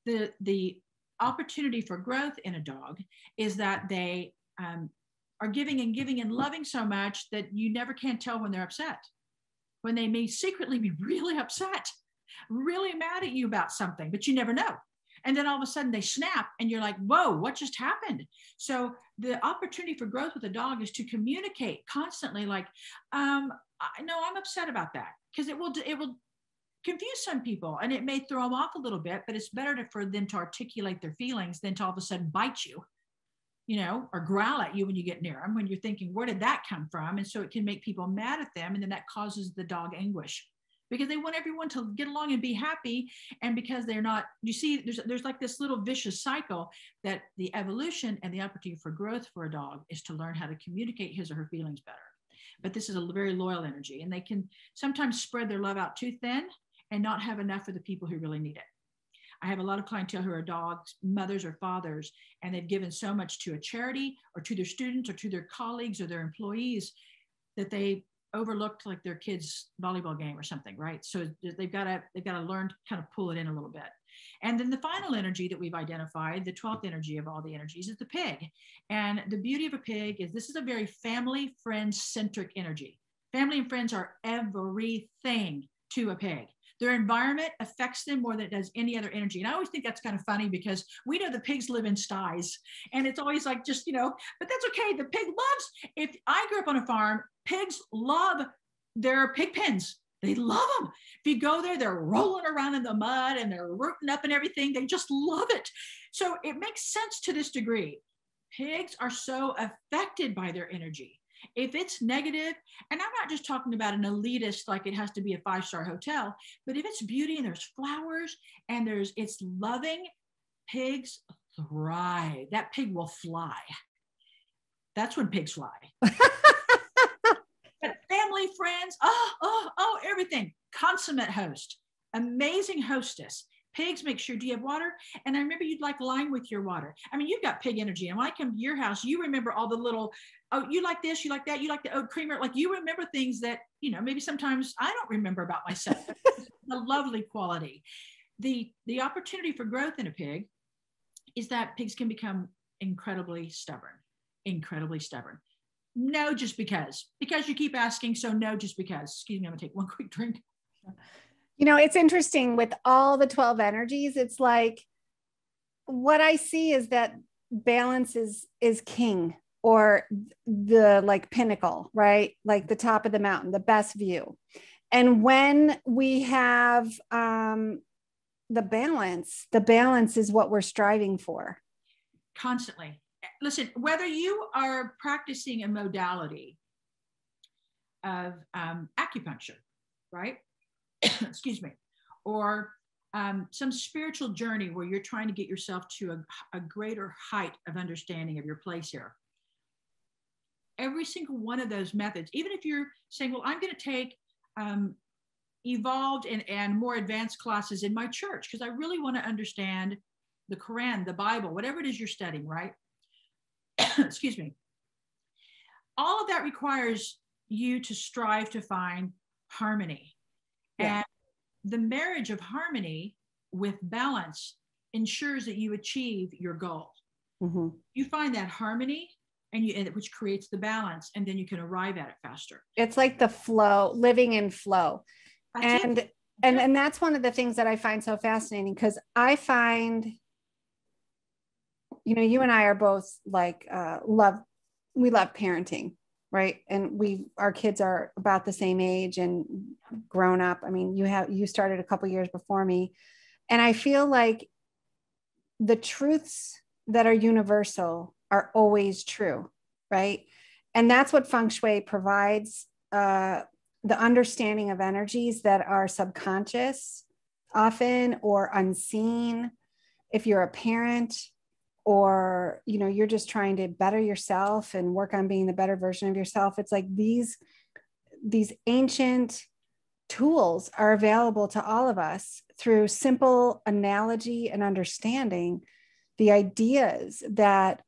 The opportunity for growth in a dog is that they are giving and loving so much that you never can tell when they're upset, when they may secretly be really upset, really mad at you about something, but you never know. And then all of a sudden they snap and you're like, whoa, what just happened? So the opportunity for growth with a dog is to communicate constantly, like, I know I'm upset about that, because it will confuse some people and it may throw them off a little bit, but it's better for them to articulate their feelings than to all of a sudden bite you, or growl at you when you get near them, when you're thinking, where did that come from? And so it can make people mad at them. And then that causes the dog anguish, because they want everyone to get along and be happy. And because they're not, you see, there's like this little vicious cycle that the evolution and the opportunity for growth for a dog is to learn how to communicate his or her feelings better. But this is a very loyal energy, and they can sometimes spread their love out too thin and not have enough for the people who really need it. I have a lot of clientele who are dogs, mothers or fathers, and they've given so much to a charity or to their students or to their colleagues or their employees that they overlooked like their kids' volleyball game or something, right? So they've got to learn to kind of pull it in a little bit. And then the final energy that we've identified, the 12th energy of all the energies, is the pig. And the beauty of a pig is this is a very family, friend-centric energy. Family and friends are everything to a pig. Their environment affects them more than it does any other energy. And I always think that's kind of funny, because we know the pigs live in sties, and it's always like, just, but that's okay. The pig loves, if I grew up on a farm, pigs love their pig pens. They love them. If you go there, they're rolling around in the mud and they're rooting up and everything. They just love it. So it makes sense to this degree. Pigs are so affected by their energy. If it's negative, and I'm not just talking about an elitist, like it has to be a 5-star hotel, but if it's beauty and there's flowers and it's loving, pigs thrive. That pig will fly. That's when pigs fly. But family, friends, everything. Consummate host, amazing hostess. Pigs make sure, do you have water? And I remember you'd like lime with your water. I mean, you've got pig energy. And when I come to your house, you remember all the little, oh, you like this, you like that, you like the oat creamer. Like, you remember things that, maybe sometimes I don't remember about myself. A lovely quality. The opportunity for growth in a pig is that pigs can become incredibly stubborn. No, just because you keep asking. So no, just because. Excuse me, I'm gonna take one quick drink. It's interesting with all the 12 energies. It's like, what I see is that balance is king, or the pinnacle, right? Like the top of the mountain, the best view. And when we have the balance is what we're striving for. Constantly. Listen, whether you are practicing a modality of acupuncture, right? Excuse me, or some spiritual journey where you're trying to get yourself to a greater height of understanding of your place here. Every single one of those methods, even if you're saying, well, I'm going to take evolved and more advanced classes in my church because I really want to understand the Quran, the Bible, whatever it is you're studying, right? Excuse me. All of that requires you to strive to find harmony. Yeah. And the marriage of harmony with balance ensures that you achieve your goal. Mm-hmm. You find that harmony which creates the balance, and then you can arrive at it faster. It's like the flow, living in flow. And that's one of the things that I find so fascinating, because I find, you and I are both like, we love parenting, right? And our kids are about the same age and grown up. I mean, you started a couple years before me. And I feel like the truths that are universal are always true, right? And that's what Feng Shui provides, the understanding of energies that are subconscious often, or unseen. If you're a parent, or you're just trying to better yourself and work on being the better version of yourself, it's like these ancient tools are available to all of us through simple analogy and understanding the ideas that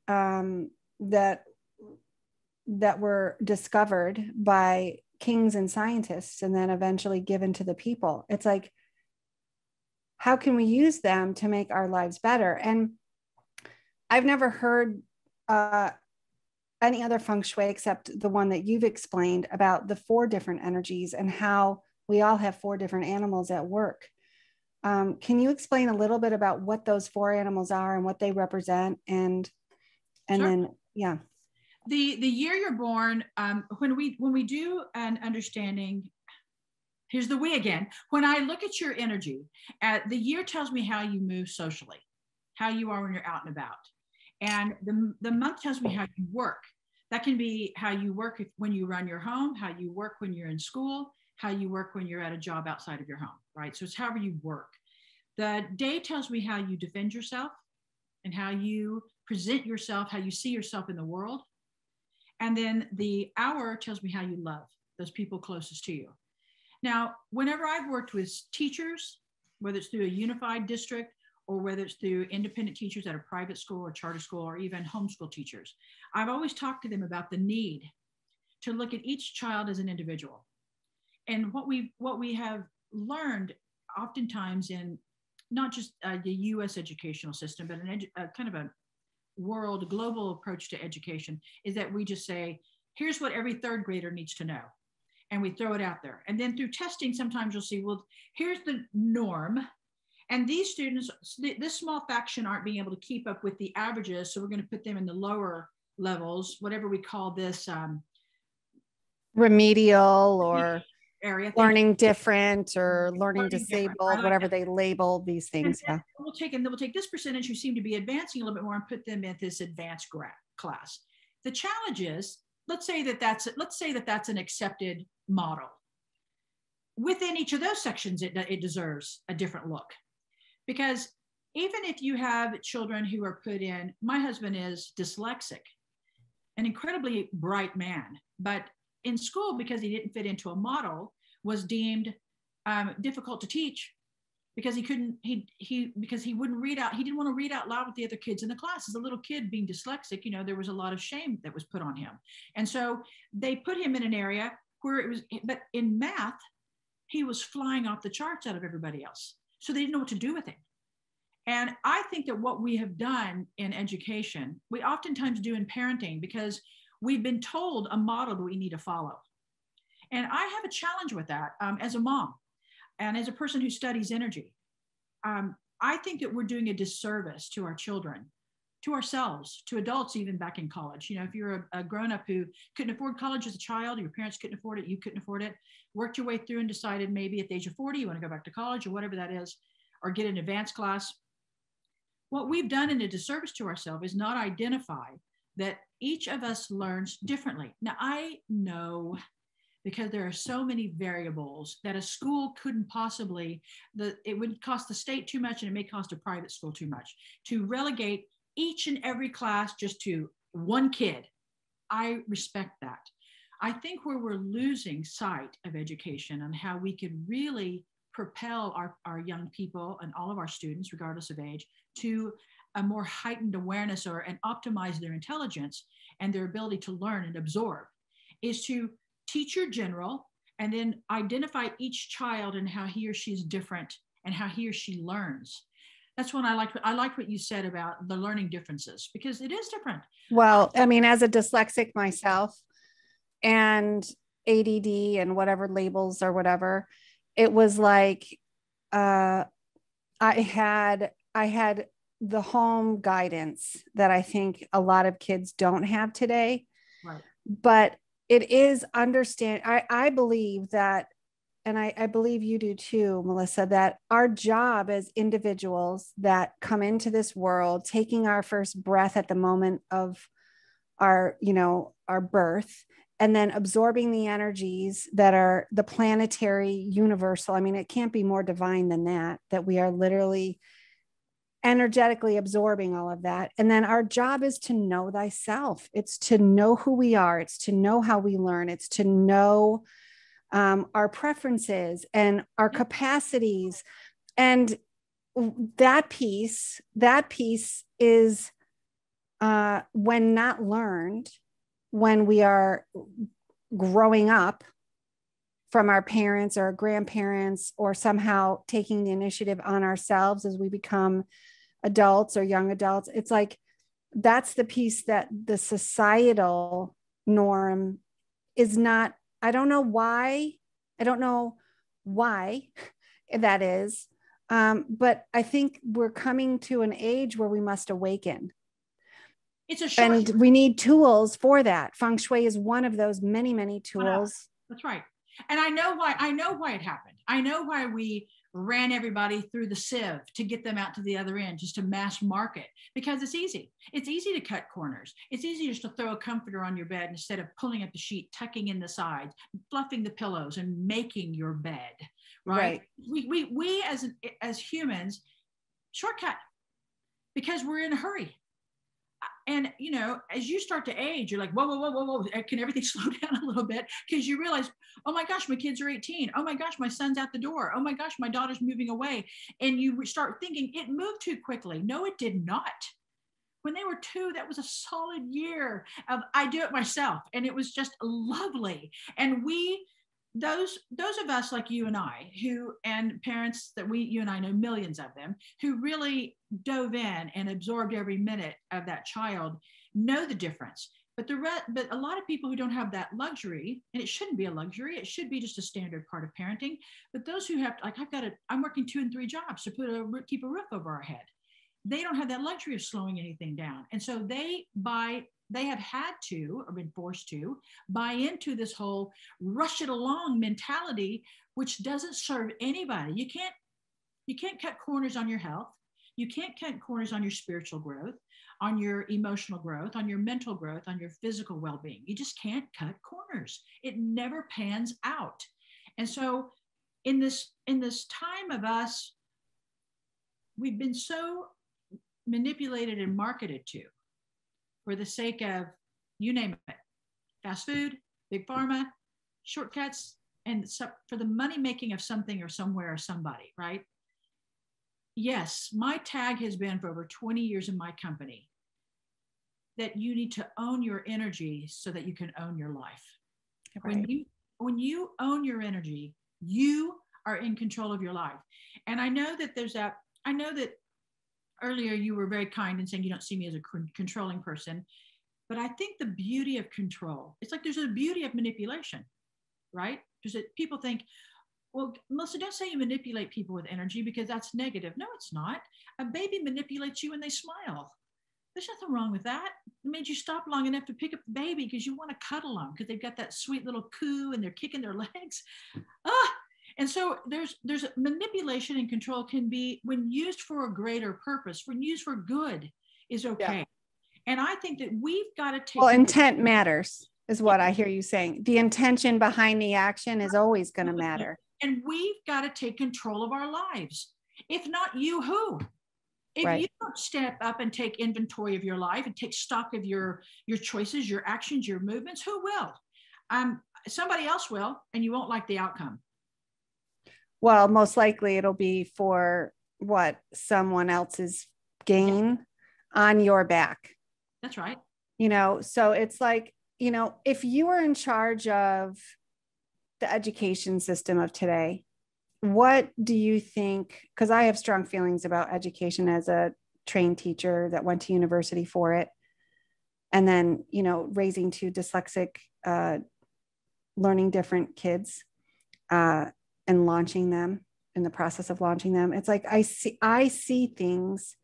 that were discovered by kings and scientists and then eventually given to the people. It's like, how can we use them to make our lives better? And I've never heard any other feng shui except the one that you've explained about the 4 different energies and how we all have 4 different animals at work. Can you explain a little bit about what those 4 animals are and what they represent? And Sure. then, yeah. The year you're born, when we do an understanding, here's the we again. When I look at your energy, the year tells me how you move socially, how you are when you're out and about. And the month tells me how you work. That can be how you work when you run your home, how you work when you're in school, how you work when you're at a job outside of your home, right? So it's however you work. The day tells me how you defend yourself and how you present yourself, how you see yourself in the world. And then the hour tells me how you love those people closest to you. Now, whenever I've worked with teachers, whether it's through a unified district or whether it's through independent teachers at a private school or charter school or even homeschool teachers, I've always talked to them about the need to look at each child as an individual. And what we have learned oftentimes in not just the US educational system, but kind of a global approach to education is that we just say, here's what every 3rd grader needs to know. And we throw it out there. And then through testing, sometimes you'll see, well, here's the norm. And these students, this small faction aren't being able to keep up with the averages. So we're going to put them in the lower levels, whatever we call this. Remedial or area. Learning different or learning disabled, whatever they label these things. Yeah. We'll take this percentage who seem to be advancing a little bit more and put them in this advanced class. The challenge is, let's say that that's an accepted model. Within each of those sections, it deserves a different look. Because even if you have children who are put in, my husband is dyslexic, an incredibly bright man, but in school, because he didn't fit into a model, was deemed difficult to teach because because he wouldn't read out. He didn't want to read out loud with the other kids in the class. As a little kid being dyslexic, there was a lot of shame that was put on him. And so they put him in an area where but in math, he was flying off the charts out of everybody else. So they didn't know what to do with him. And I think that what we have done in education, we oftentimes do in parenting because we've been told a model that we need to follow. And I have a challenge with that as a mom and as a person who studies energy. I think that we're doing a disservice to our children, to ourselves, to adults, even back in college. If you're a grown-up who couldn't afford college as a child, your parents couldn't afford it, you couldn't afford it, worked your way through and decided maybe at the age of 40, you want to go back to college or whatever that is, or get an advanced class. What we've done in a disservice to ourselves is not identify that each of us learns differently. Now, I know because there are so many variables that a school couldn't possibly, it would cost the state too much and it may cost a private school too much to relegate each and every class just to one kid. I respect that. I think where we're losing sight of education and how we could really propel our young people and all of our students, regardless of age, to a more heightened awareness and optimize their intelligence and their ability to learn and absorb is to teach your general and then identify each child and how he or she's different and how he or she learns. That's when I liked what you said about the learning differences because it is different. Well, I mean, as a dyslexic myself and ADD and whatever labels or whatever, it was like I had the home guidance that I think a lot of kids don't have today. Right. But it is I believe that, and I believe you do too, Melissa, that our job as individuals that come into this world, taking our first breath at the moment of our birth, and then absorbing the energies that are the planetary universal. I mean, it can't be more divine than that we are literally energetically absorbing all of that. And then our job is to know thyself. It's to know who we are. It's to know how we learn. It's to know our preferences and our capacities. And that piece is when not learned, when we are growing up from our parents or our grandparents, or somehow taking the initiative on ourselves as we become adults or young adults. It's like, that's the piece that the societal norm is not. I don't know why. I don't know why that is. But I think we're coming to an age where we must awaken. It's a short, and we need tools for that. Feng Shui is one of those many, many tools. That's right. And I know why it happened. I know why we ran everybody through the sieve to get them out to the other end, just to mass market, because it's easy. It's easy to cut corners. It's easy just to throw a comforter on your bed instead of pulling up the sheet, tucking in the sides, fluffing the pillows, and making your bed. Right. We as humans shortcut because we're in a hurry. And, you know, as you start to age, you're like, whoa, whoa, whoa, whoa, whoa. Can everything slow down a little bit? Because you realize, oh my gosh, my kids are 18. Oh my gosh, my son's out the door. Oh my gosh, my daughter's moving away. And you start thinking it moved too quickly. No, it did not. When they were 2, that was a solid year of I do it myself. And it was just lovely. And those of us like you and I, who, and parents that you and I know, millions of them, who really dove in and absorbed every minute of that child, know the difference. But a lot of people who don't have that luxury, and it shouldn't be a luxury, it should be just a standard part of parenting. But those who have, like, I'm working 2 and 3 jobs to keep a roof over our head. They don't have that luxury of slowing anything down. And so they have had to, or been forced to, buy into this whole rush it along mentality, which doesn't serve anybody. You can't cut corners on your health. You can't cut corners on your spiritual growth, on your emotional growth, on your mental growth, on your physical well-being. You just can't cut corners. It never pans out. And so in this time of us, we've been so manipulated and marketed to, for the sake of, you name it, fast food, big pharma, shortcuts, and for the money making of something or somewhere or somebody, right? Yes, my tag has been for over 20 years in my company that you need to own your energy so that you can own your life. Right. When you own your energy, you are in control of your life. And I know that earlier you were very kind in saying you don't see me as a controlling person, but I think the beauty of control, it's like there's a beauty of manipulation, right? Because people think, well, Melissa, don't say you manipulate people with energy because that's negative. No, it's not. A baby manipulates you when they smile. There's nothing wrong with that. It made you stop long enough to pick up the baby because you want to cuddle them because they've got that sweet little coo and they're kicking their legs. And so there's manipulation and control can be, when used for a greater purpose, when used for good, is okay. Yeah. And I think that we've got to take. Well, intent matters, is what I hear you saying. The intention behind the action is always going to matter. And we've got to take control of our lives. If not you, who? If you don't step up and take inventory of your life and take stock of your choices, your actions, your movements, who will? Somebody else will, and you won't like the outcome. Well, most likely it'll be for someone else's gain on your back. That's right. So it's like, if you are in charge of the education system of today, what do you think? Because I have strong feelings about education as a trained teacher that went to university for it. And then, raising 2 dyslexic, learning different kids, and launching them, in the process of launching them. It's like, I see things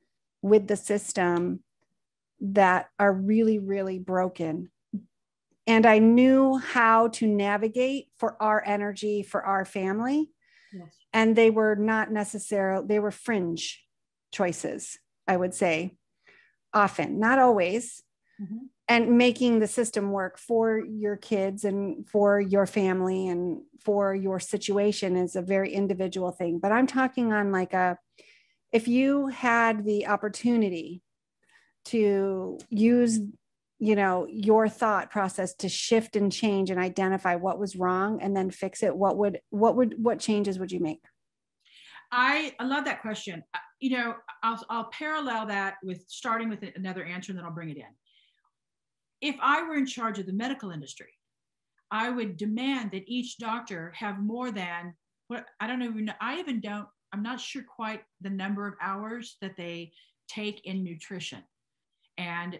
with the system that are really, really broken. And I knew how to navigate for our energy, for our family. Yes. And they were not necessarily, they were fringe choices, I would say, often, not always. Mm-hmm. And making the system work for your kids and for your family and for your situation is a very individual thing. But I'm talking on if you had the opportunity to use, your thought process to shift and change and identify what was wrong and then fix it, what changes would you make? I love that question. I'll parallel that with starting with another answer, and then I'll bring it in. If I were in charge of the medical industry, I would demand that each doctor have more than what I don't even know. I'm not sure quite the number of hours that they take in nutrition and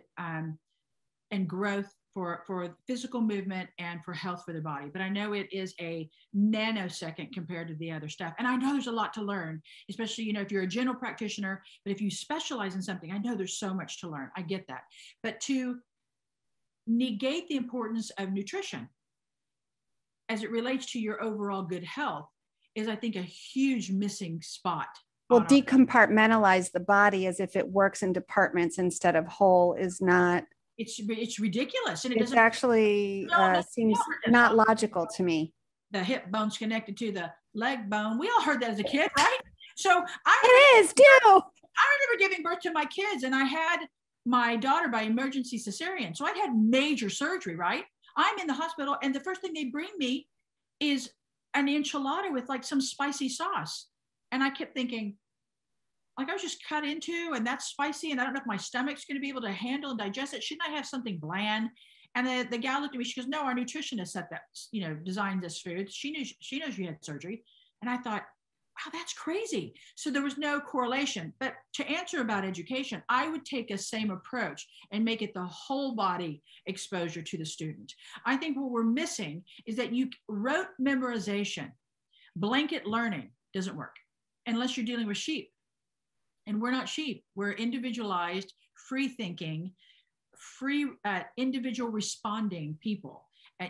growth for physical movement and for health for the body. But I know it is a nanosecond compared to the other stuff. And I know there's a lot to learn, especially, if you're a general practitioner, but if you specialize in something, I know there's so much to learn. I get that. But to negate the importance of nutrition as it relates to your overall good health is, I think, a huge missing spot. Well, decompartmentalize the body as if it works in departments instead of whole is not. It's ridiculous. And it actually seems not logical to me. The hip bone's connected to the leg bone. We all heard that as a kid, right? So it is too. I remember giving birth to my kids, and I had my daughter by emergency cesarean. So I had major surgery, right? I'm in the hospital, and the first thing they bring me is an enchilada with like some spicy sauce. And I kept thinking, like, I was just cut into, and that's spicy, and I don't know if my stomach's going to be able to handle and digest it. Shouldn't I have something bland? And the gal looked at me. She goes, "No, our nutritionist set that, designed this food. She knows you had surgery." And I thought, wow, that's crazy. So there was no correlation. But to answer about education, I would take a same approach and make it the whole body exposure to the student. I think what we're missing is that rote memorization, blanket learning doesn't work unless you're dealing with sheep. And we're not sheep. We're individualized, free thinking, free individual responding people,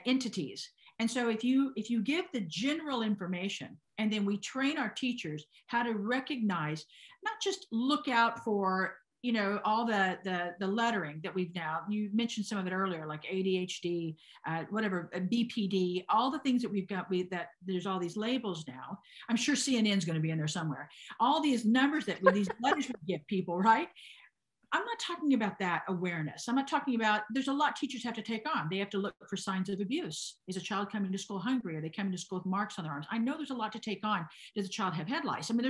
entities. And so if you give the general information, and then we train our teachers how to recognize, not just look out for, all the lettering that we've now, you mentioned some of it earlier, like ADHD, whatever, BPD, all the things that we've got, that there's all these labels now. I'm sure CNN's going to be in there somewhere. All these numbers these letters we give people, right? I'm not talking about that awareness. I'm not talking about, there's a lot teachers have to take on. They have to look for signs of abuse. Is a child coming to school hungry? Are they coming to school with marks on their arms? I know there's a lot to take on. Does a child have head lice? I mean,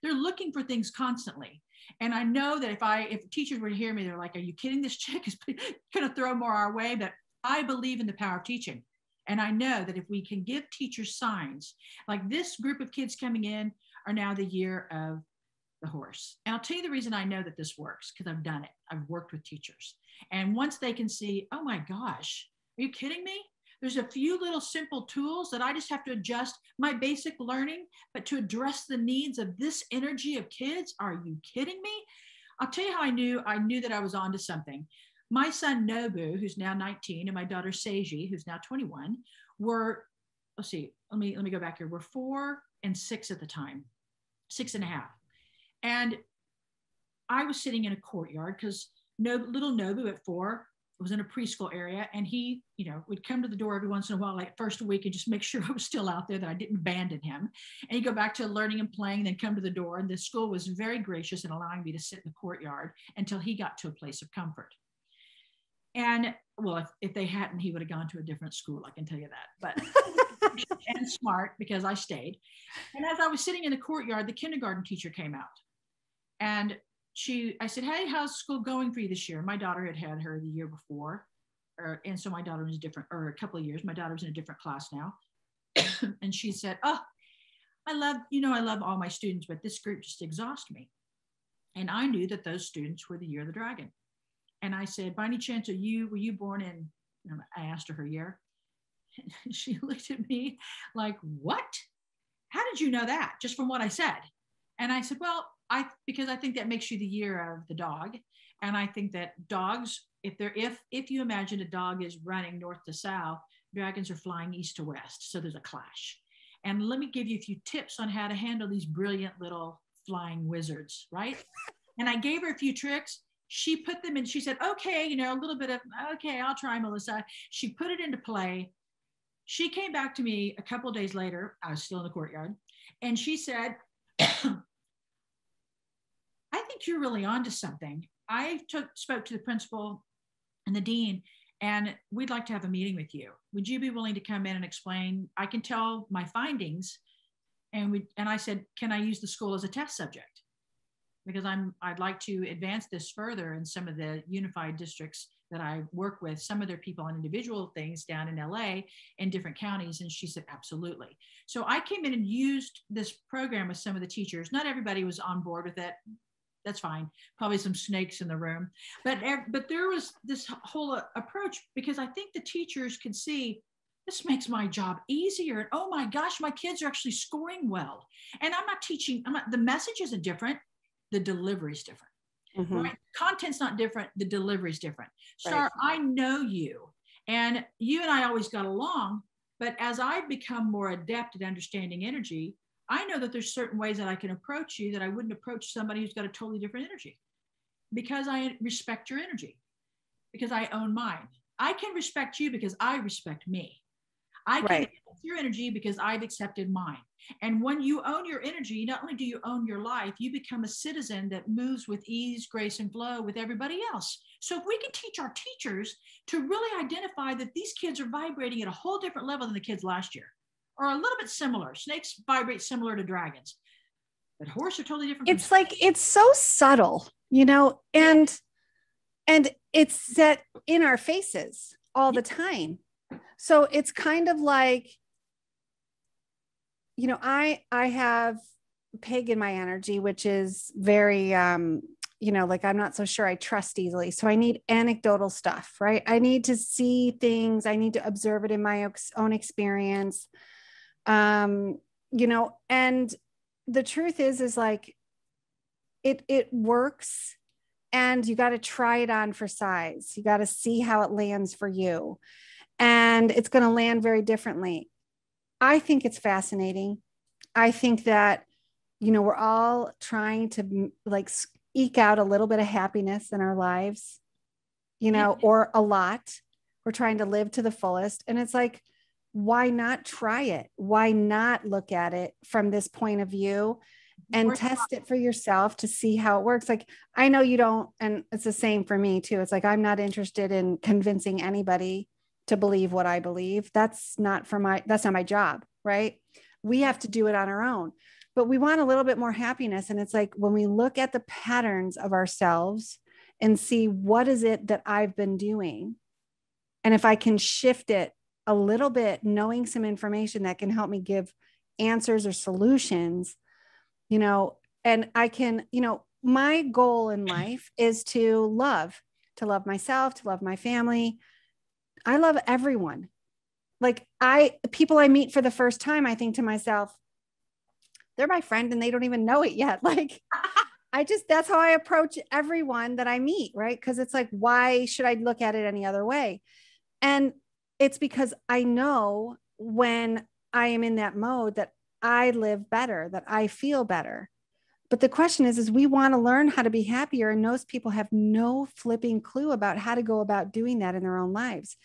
they're looking for things constantly. And I know that if teachers were to hear me, they're like, "Are you kidding? This chick is going to throw more our way." But I believe in the power of teaching. And I know that if we can give teachers signs, like this group of kids coming in are now the year of the horse. And I'll tell you the reason I know that this works, because I've done it. I've worked with teachers. And once they can see, oh my gosh, are you kidding me? There's a few little simple tools that I just have to adjust my basic learning, but to address the needs of this energy of kids. Are you kidding me? I'll tell you how I knew that I was onto something. My son Nobu, who's now 19, and my daughter Seiji, who's now 21, were, let's see, let me go back here. We're 4 and 6 at the time, 6.5. And I was sitting in a courtyard because little Nobu at 4 was in a preschool area, and he, would come to the door every once in a while, like first a week, and just make sure I was still out there, that I didn't abandon him. And he'd go back to learning and playing, then come to the door. And the school was very gracious in allowing me to sit in the courtyard until he got to a place of comfort. And well, if they hadn't, he would have gone to a different school, I can tell you that. But and smart, because I stayed. And as I was sitting in the courtyard, the kindergarten teacher came out. And I said, "Hey, how's school going for you this year?" My daughter had her the year before. And so my daughter was a couple of years. My daughter was in a different class now. And she said, "Oh, I love all my students, but this group just exhausts me." And I knew that those students were the year of the dragon. And I said, "By any chance, were you born in," I asked her year. And she looked at me like, "What? How did you know that?" Just from what I said. And I said, "Well, because I think that makes you the year of the dog. And I think that dogs, if you imagine a dog is running north to south, dragons are flying east to west. So there's a clash. And let me give you a few tips on how to handle these brilliant little flying wizards, right?" And I gave her a few tricks. She put them in. She said, "Okay, a little bit of, okay, I'll try, Melissa." She put it into play. She came back to me a couple of days later. I was still in the courtyard. And she said, "I think you're really onto something. I spoke to the principal and the dean, and we'd like to have a meeting with you. Would you be willing to come in and explain? I can tell my findings." And I said, "Can I use the school as a test subject?" because I'd like to advance this further in some of the unified districts that I work with, some of their people on individual things down in LA and different counties. And she said, absolutely. So I came in and used this program with some of the teachers. Not everybody was on board with it. That's fine. Probably some snakes in the room, but there was this whole approach, because I think the teachers could see, this makes my job easier. And oh my gosh, my kids are actually scoring well. And I'm not teaching, the message isn't different. The delivery is different. Mm-hmm. Right? Content's not different. The delivery is different. Star, right. I know you, and you and I always got along, but as I've become more adept at understanding energy, I know that there's certain ways that I can approach you that I wouldn't approach somebody who's got a totally different energy, because I respect your energy, because I own mine. I can respect you because I respect me. I can accept your energy because I've accepted mine. And when you own your energy, not only do you own your life, you become a citizen that moves with ease, grace, and flow with everybody else. So if we can teach our teachers to really identify that these kids are vibrating at a whole different level than the kids last year, or a little bit similar. Snakes vibrate similar to dragons, but horses are totally different. It's like, it's so subtle, and it's set in our faces all the time. So it's kind of like, I have pig in my energy, which is very, like, I'm not so sure I trust easily. So I need anecdotal stuff, right? I need to see things. I need to observe it in my own experience. And the truth is like, it works, and you got to try it on for size. You got to see how it lands for you. And it's going to land very differently. I think it's fascinating. I think that, we're all trying to like eke out a little bit of happiness in our lives, or a lot. We're trying to live to the fullest. And it's like, why not try it? Why not look at it from this point of view and test it for yourself to see how it works? Like, I know you don't, and it's the same for me too. It's like, I'm not interested in convincing anybody to believe what I believe. That's not my job, right? We have to do it on our own, but we want a little bit more happiness. And it's like, when we look at the patterns of ourselves and see, what is it that I've been doing? And if I can shift it a little bit, knowing some information that can help me give answers or solutions, and I can, my goal in life is to love myself, to love my family. I love everyone. Like, people I meet for the first time, I think to myself, they're my friend and they don't even know it yet. Like, that's how I approach everyone that I meet. Right. Cause it's like, why should I look at it any other way? And it's because I know when I am in that mode that I live better, that I feel better. But the question is we want to learn how to be happier. And most people have no flipping clue about how to go about doing that in their own lives.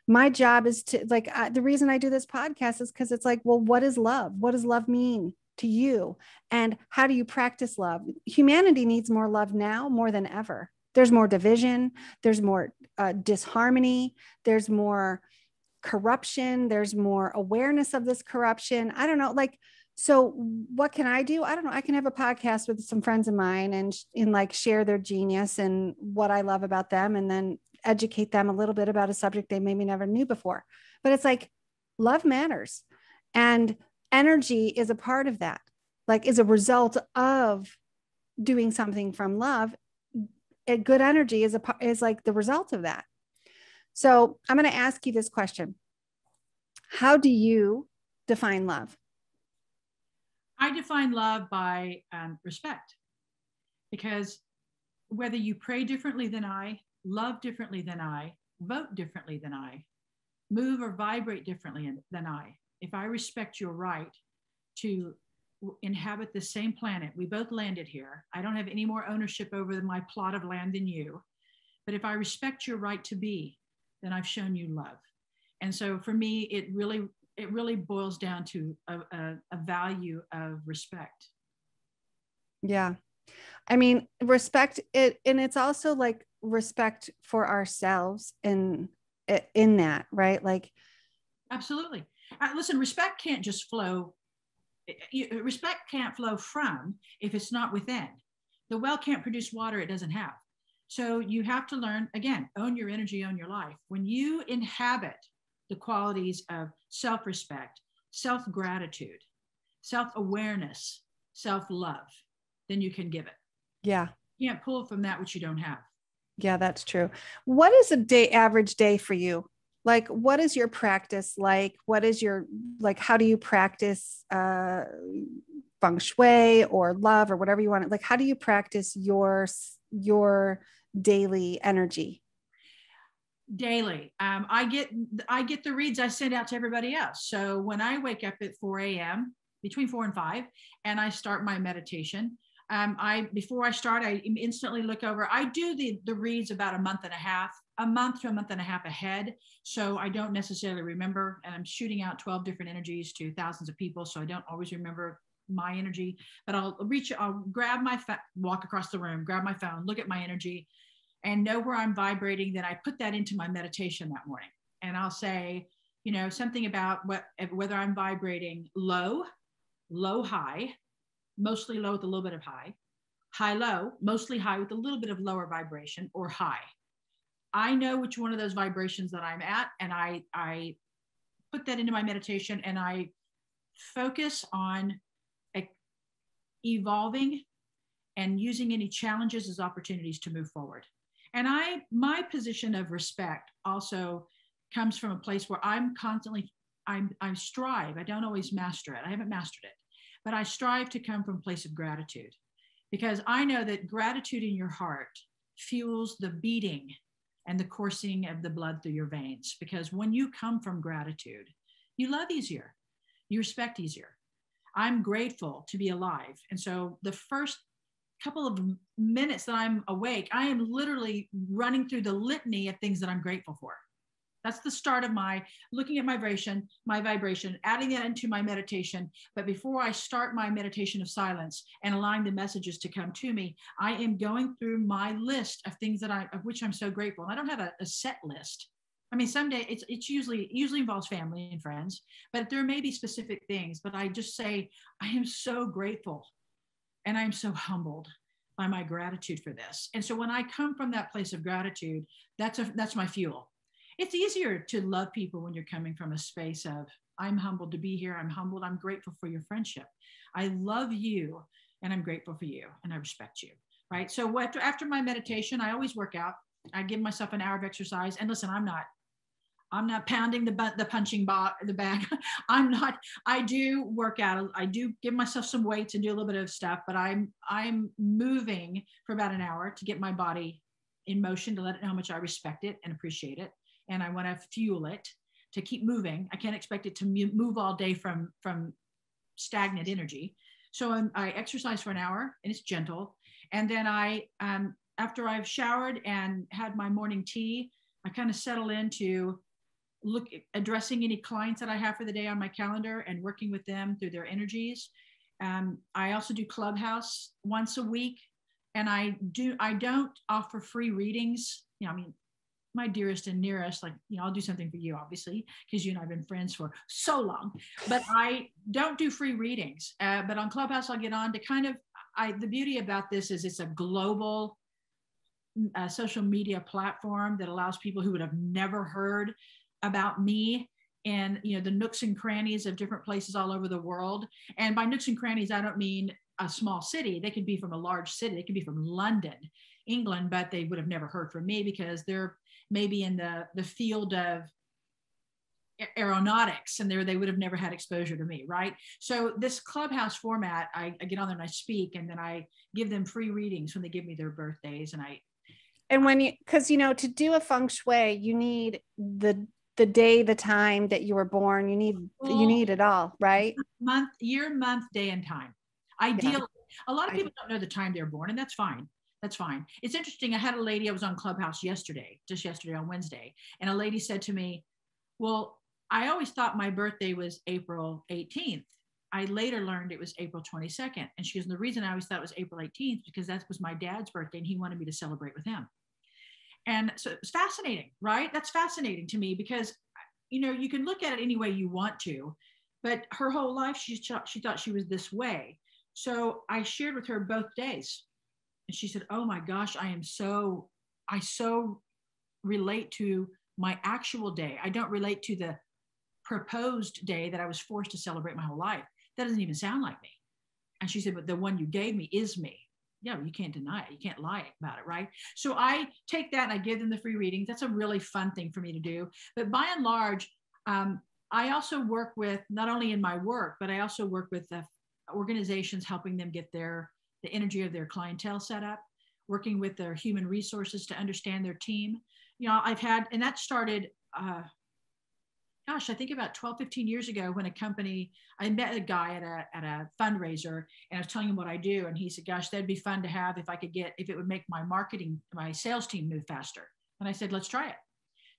My job is to the reason I do this podcast is because it's like, well, what is love? What does love mean to you? And how do you practice love? Humanity needs more love now more than ever. There's more division. There's more disharmony. There's more corruption. There's more awareness of this corruption. I don't know. So what can I do? I don't know. I can have a podcast with some friends of mine and share their genius and what I love about them, and then educate them a little bit about a subject they maybe never knew before. But it's like, love matters. And energy is a part of that, is a result of doing something from love. A good energy is like the result of that. So I'm going to ask you this question. How do you define love? I define love by respect, because whether you pray differently than I, love differently than I, vote differently than I, move or vibrate differently than I, if I respect your right to inhabit the same planet, we both landed here. I don't have any more ownership over my plot of land than you. But if I respect your right to be, then I've shown you love. And so for me, it really boils down to a value of respect. Yeah. I mean, respect it. And it's also like respect for ourselves in that, right? Like, absolutely. Listen, respect can't just flow. Respect can't flow from if it's not within. The well can't produce water it doesn't have. So you have to learn, again, own your energy, own your life. When you inhabit the qualities of self-respect, self-gratitude, self-awareness, self-love, then you can give it. Yeah. You can't pull from that which you don't have. Yeah, that's true. What is a average day for you? Like, what is your practice like? What is your, like, how do you practice feng shui or love or whatever you want? Like, how do you practice your daily energy? Daily. I get the reads I send out to everybody else. So when I wake up at 4 a.m., between 4 and 5, and I start my meditation, before I start, I instantly look over. I do the reads about a month to a month and a half ahead. So I don't necessarily remember, and I'm shooting out 12 different energies to thousands of people. So I don't always remember my energy, but I'll grab my walk across the room, grab my phone, look at my energy, and know where I'm vibrating. Then I put that into my meditation that morning, and I'll say, something about whether I'm vibrating low, high, mostly low with a little bit of high, low, mostly high with a little bit of lower vibration, or high. I know which one of those vibrations that I'm at, and I put that into my meditation, and I focus on evolving and using any challenges as opportunities to move forward. And my position of respect also comes from a place where I'm constantly, I strive. I don't always master it. I haven't mastered it, but I strive to come from a place of gratitude, because I know that gratitude in your heart fuels the beating and the coursing of the blood through your veins. Because when you come from gratitude, you love easier, you respect easier. I'm grateful to be alive. And so the first couple of minutes that I'm awake, I am literally running through the litany of things that I'm grateful for. That's the start of my looking at my vibration, adding that into my meditation. But before I start my meditation of silence and allowing the messages to come to me, I am going through my list of things of which I'm so grateful. And I don't have a set list. I mean, someday it's usually involves family and friends, but there may be specific things. But I just say, I am so grateful, and I'm so humbled by my gratitude for this. And so when I come from that place of gratitude, that's my fuel. It's easier to love people when you're coming from a space of, I'm humbled to be here. I'm humbled. I'm grateful for your friendship. I love you, and I'm grateful for you, and I respect you. Right. So after my meditation, I always work out. I give myself an hour of exercise. And listen, I'm not pounding the punching bag. I do work out. I do give myself some weights and do a little bit of stuff, but I'm moving for about an hour to get my body in motion, to let it know how much I respect it and appreciate it. And I want to fuel it to keep moving. I can't expect it to move all day from stagnant energy. So I exercise for an hour, and it's gentle. And then after I've showered and had my morning tea, I kind of settle into addressing any clients that I have for the day on my calendar and working with them through their energies. I also do Clubhouse once a week, and I don't offer free readings. I mean, my dearest and nearest, I'll do something for you, obviously, because you and I have been friends for so long, but I don't do free readings. But on Clubhouse, I'll get on to the beauty about this is it's a global social media platform that allows people who would have never heard about me and the nooks and crannies of different places all over the world. And by nooks and crannies, I don't mean a small city. They could be from a large city. They could be from London, England, but they would have never heard from me because they're maybe in the field of aeronautics, and they would have never had exposure to me, right? So this Clubhouse format, I get on there and I speak, and then I give them free readings when they give me their birthdays. And because to do a feng shui, you need the day, the time that you were born. You need it all, right? Year, month, day, and time. Ideally, a lot of people don't know the time they're born, and that's fine. That's fine. It's interesting. I had a lady, I was on Clubhouse just yesterday on Wednesday, and a lady said to me, well, I always thought my birthday was April 18th. I later learned it was April 22nd. And she goes, the reason I always thought it was April 18th because that was my dad's birthday, and he wanted me to celebrate with him. And so it's fascinating, right? That's fascinating to me because, you can look at it any way you want to, but her whole life, she thought she was this way. So I shared with her both days. And she said, oh my gosh, I so relate to my actual day. I don't relate to the proposed day that I was forced to celebrate my whole life. That doesn't even sound like me. And she said, but the one you gave me is me. Yeah, well, you can't deny it. You can't lie about it, right? So I take that and I give them the free readings. That's a really fun thing for me to do. But by and large, I also work with, not only in my work, but I also work with organizations, helping them get the energy of their clientele set up, working with their human resources to understand their team. You know, and that started, I think about 12, 15 years ago, when I met a guy at a fundraiser, and I was telling him what I do. And he said, gosh, that'd be fun to have if it would make my sales team move faster. And I said, let's try it.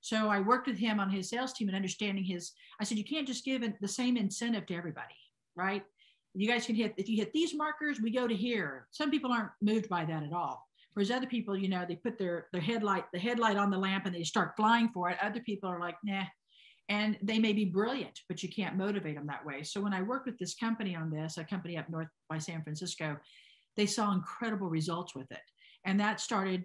So I worked with him on his sales team and understanding I said, you can't just give the same incentive to everybody, right? You guys if you hit these markers, we go to here. Some people aren't moved by that at all. Whereas other people, you know, they put the headlight on the lamp and they start flying for it. Other people are like, nah. And they may be brilliant, but you can't motivate them that way. So when I worked with this company on this, a company up north by San Francisco, they saw incredible results with it. And that started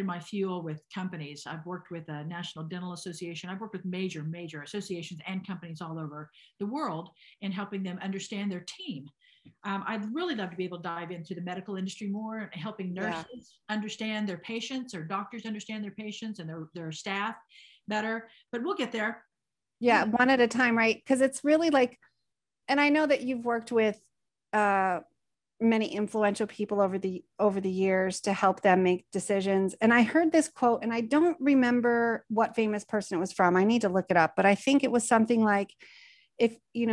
my fuel with companies. I've worked with a National Dental Association. I've worked with major associations and companies all over the world in helping them understand their team. I'd really love to be able to dive into the medical industry more, helping nurses understand their patients, or doctors understand their patients and their staff better. But we'll get there. Yeah, one at a time, right? Because it's really like, and I know that you've worked with many influential people over the years to help them make decisions. And I heard this quote, and I don't remember what famous person it was from. I need to look it up, but I think it was something like, if you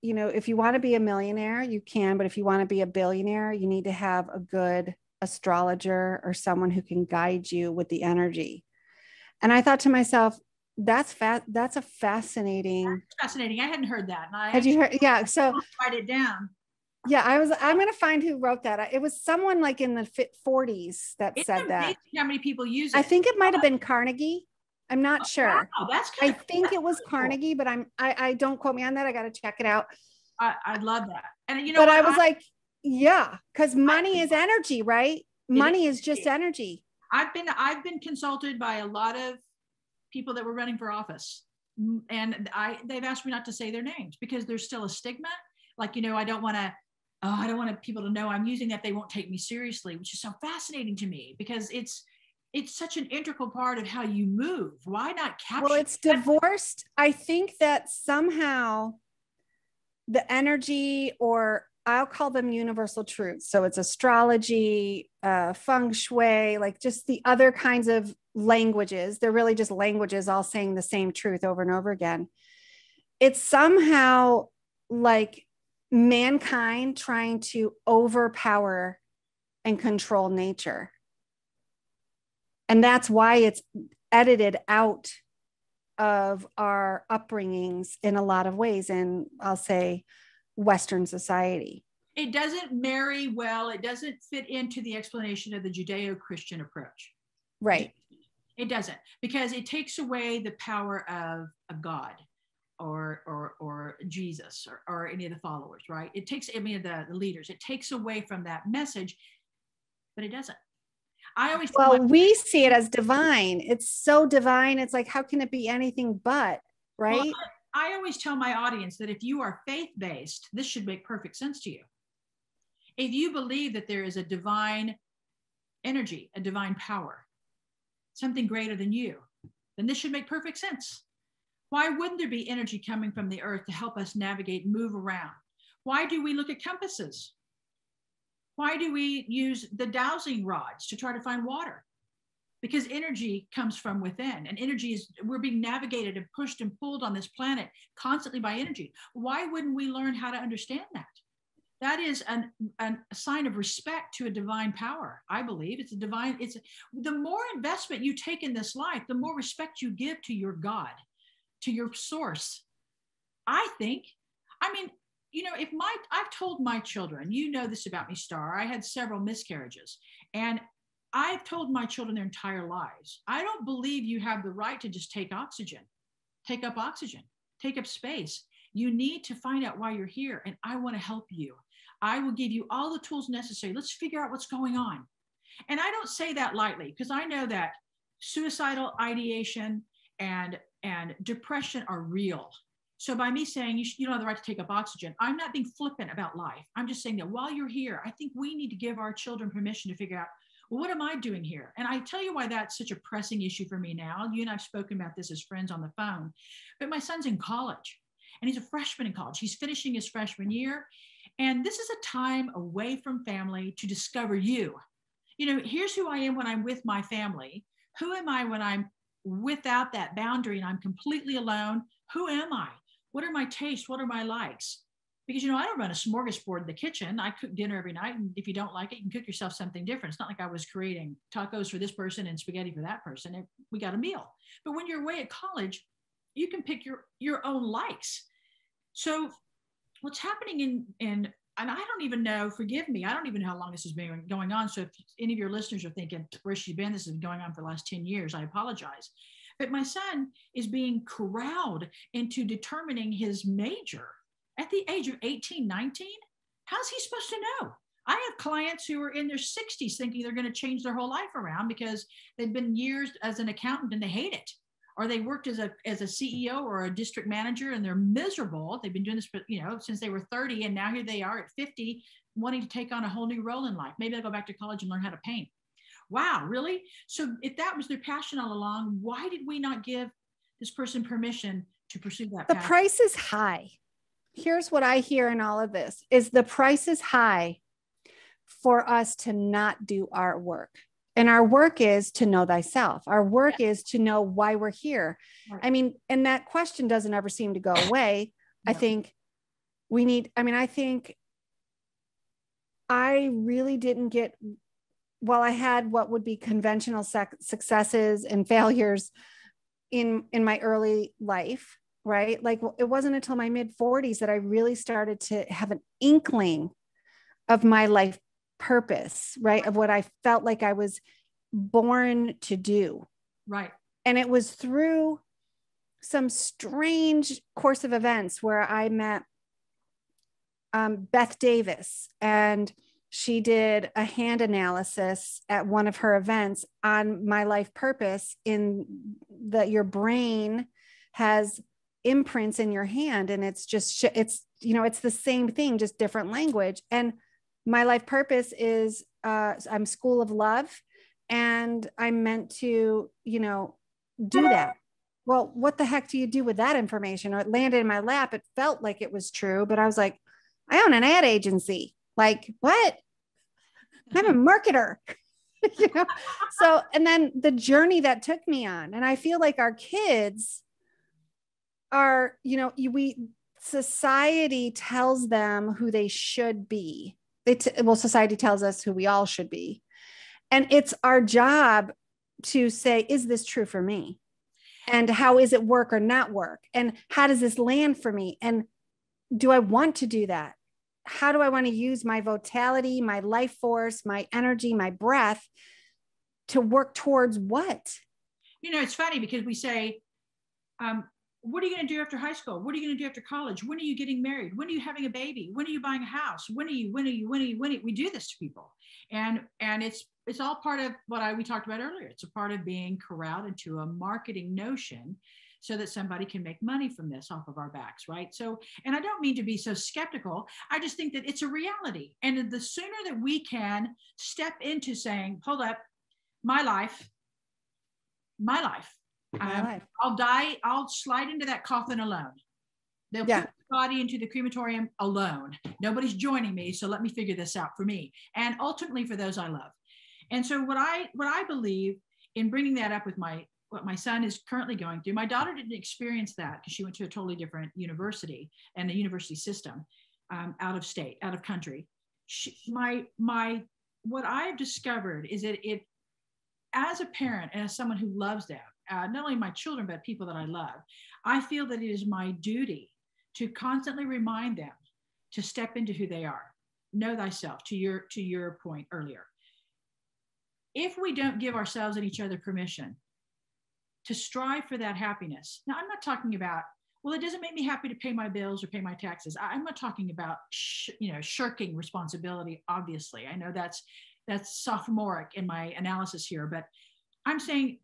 want to be a millionaire, you can, but if you want to be a billionaire, you need to have a good astrologer or someone who can guide you with the energy. And I thought to myself, that's a fascinating. That's fascinating. I hadn't heard that. Had you heard? Yeah. So write it down. Yeah, I'm going to find who wrote that. It was someone like in the 40s that said that. How many people use it? I think it might have been Carnegie. I'm not sure. Wow, that's I think it was Carnegie, but I don't quote me on that. I got to check it out. I'd love that. And but I was like, yeah, because money is energy, right? Money is just energy. I've been consulted by a lot of people that were running for office, and they've asked me not to say their names because there's still a stigma. Like, I don't want people to know I'm using that. They won't take me seriously, which is so fascinating to me because it's such an integral part of how you move. Why not capture? Well, it's divorced. I think that somehow the energy, or I'll call them universal truths. So it's astrology, Feng Shui, like just the other kinds of languages. They're really just languages all saying the same truth over and over again. It's somehow like mankind trying to overpower and control nature. And that's why it's edited out of our upbringings in a lot of ways. And I'll say Western society. It doesn't marry well. It doesn't fit into the explanation of the Judeo-Christian approach. Right. It doesn't, because it takes away the power of a God or Jesus or any of the followers, right? It takes any of the leaders. It takes away from that message, but it doesn't. We see it as divine. It's so divine. It's like, how can it be anything but, right? Well, I always tell my audience that if you are faith-based, this should make perfect sense to you. If you believe that there is a divine energy, a divine power, something greater than you, then this should make perfect sense. Why wouldn't there be energy coming from the earth to help us navigate, move around? Why do we look at compasses? Why do we use the dowsing rods to try to find water? Because energy comes from within, and we're being navigated and pushed and pulled on this planet constantly by energy. Why wouldn't we learn how to understand that? That is a sign of respect to a divine power. I believe the more investment you take in this life, the more respect you give to your God, to your source. I've told my children, you know this about me, Star, I had several miscarriages, and I've told my children their entire lives, I don't believe you have the right to just take up oxygen, take up space. You need to find out why you're here, and I want to help you. I will give you all the tools necessary. Let's figure out what's going on. And I don't say that lightly, because I know that suicidal ideation and depression are real. So by me saying you don't have the right to take up oxygen, I'm not being flippant about life. I'm just saying that while you're here, I think we need to give our children permission to figure out, well, what am I doing here? And I tell you why that's such a pressing issue for me now. You and I've spoken about this as friends on the phone, but my son's in college, and he's a freshman in college. He's finishing his freshman year. And this is a time away from family to discover you. You know, here's who I am when I'm with my family. Who am I when I'm without that boundary and I'm completely alone? Who am I? What are my tastes? What are my likes? Because, you know, I don't run a smorgasbord in the kitchen. I cook dinner every night. And if you don't like it, you can cook yourself something different. It's not like I was creating tacos for this person and spaghetti for that person. We got a meal. But when you're away at college, you can pick your own likes. So what's happening and I don't even know, forgive me, I don't even know how long this has been going on. So if any of your listeners are thinking, where's she been? This has been going on for the last 10 years. I apologize. But my son is being corralled into determining his major at the age of 18, 19. How's he supposed to know? I have clients who are in their 60s thinking they're going to change their whole life around because they've been years as an accountant and they hate it. Or they worked as a CEO or a district manager and they're miserable. They've been doing this for, you know, since they were 30, and now here they are at 50 wanting to take on a whole new role in life. Maybe they'll go back to college and learn how to paint. Wow, really? So if that was their passion all along, why did we not give this person permission to pursue that passion? The price is high. Here's what I hear in all of this is the price is high for us to not do our work. And our work is to know thyself. Our work is to know why we're here. Right. I mean, and that question doesn't ever seem to go away. No. I think I really didn't get, well, I had what would be conventional successes and failures in my early life, right? Like it wasn't until my mid 40s that I really started to have an inkling of my life purpose, right? Of what I felt like I was born to do. Right. And it was through some strange course of events where I met Beth Davis, and she did a hand analysis at one of her events on my life purpose, in that your brain has imprints in your hand, and it's just, it's, you know, it's the same thing, just different language. And my life purpose is I'm School of Love, and I'm meant to, you know, do that. Well, what the heck do you do with that information? Or it landed in my lap. It felt like it was true, but I was like, I own an ad agency. Like, what? I'm a marketer. You know? So, and then the journey that took me on, and I feel like our kids are, you know, society tells them who they should be. Society tells us who we all should be. And it's our job to say, is this true for me? And how is it work or not work? And how does this land for me? And do I want to do that? How do I want to use my vitality, my life force, my energy, my breath to work towards what? You know, it's funny because we say, what are you going to do after high school? What are you going to do after college? When are you getting married? When are you having a baby? When are you buying a house? When are you? We do this to people. And it's all part of what we talked about earlier. It's a part of being corralled into a marketing notion so that somebody can make money from this off of our backs, right? So, and I don't mean to be so skeptical. I just think that it's a reality. And the sooner that we can step into saying, hold up, my life. I'll die. I'll slide into that coffin alone. They'll put the body into the crematorium alone. Nobody's joining me. So let me figure this out for me. And ultimately for those I love. And so what I believe in bringing that up with what my son is currently going through, my daughter didn't experience that because she went to a totally different university and the university system, out of state, out of country. What I've discovered is that it, as a parent and as someone who loves them, not only my children, but people that I love, I feel that it is my duty to constantly remind them to step into who they are. Know thyself, to your point earlier. If we don't give ourselves and each other permission to strive for that happiness. Now, I'm not talking about Well, it doesn't make me happy to pay my bills or pay my taxes. I'm not talking about, shirking responsibility. Obviously, I know that's sophomoric in my analysis here, but I'm saying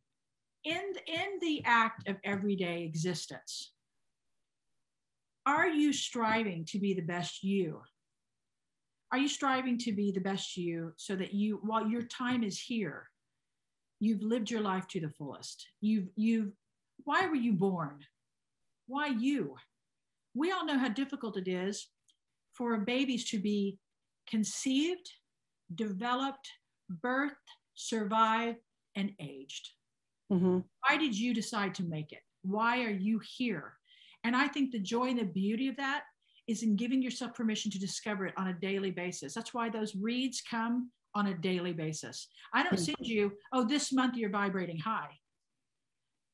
in the act of everyday existence, are you striving to be the best you? Are you striving to be the best you so that you, while your time is here, you've lived your life to the fullest? Why were you born? Why you? We all know how difficult it is for babies to be conceived, developed, birthed, survived, and aged. Mm-hmm. Why did you decide to make it? Why are you here? And I think the joy and the beauty of that is in giving yourself permission to discover it on a daily basis. That's why those reads come on a daily basis. I don't send you, oh, this month you're vibrating high.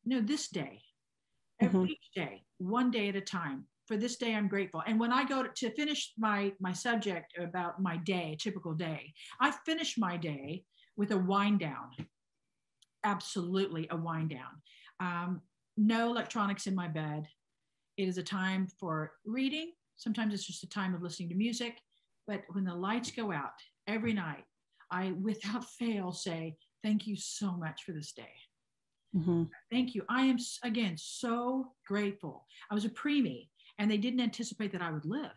No, this day. Every day, one day at a time. For this day, I'm grateful. And when I go to finish my subject about my day, typical day, I finish my day with a wind down. Absolutely a wind down. No electronics in my bed. It is a time for reading. Sometimes it's just a time of listening to music. But when the lights go out every night, I, without fail, say, thank you so much for this day. Mm-hmm. Thank you. I am, again, so grateful. I was a preemie and they didn't anticipate that I would live.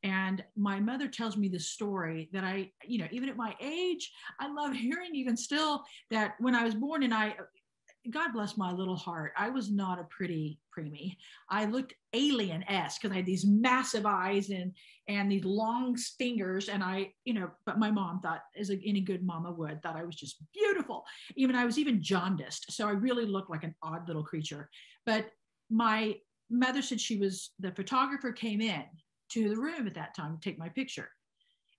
And my mother tells me this story that I, even at my age, I love hearing even still that when I was born, and God bless my little heart, I was not a pretty preemie. I looked alien-esque because I had these massive eyes and these long fingers. And but my mom thought, as any good mama would, thought I was just beautiful. I was even jaundiced. So I really looked like an odd little creature. But my mother said the photographer came in to the room at that time to take my picture.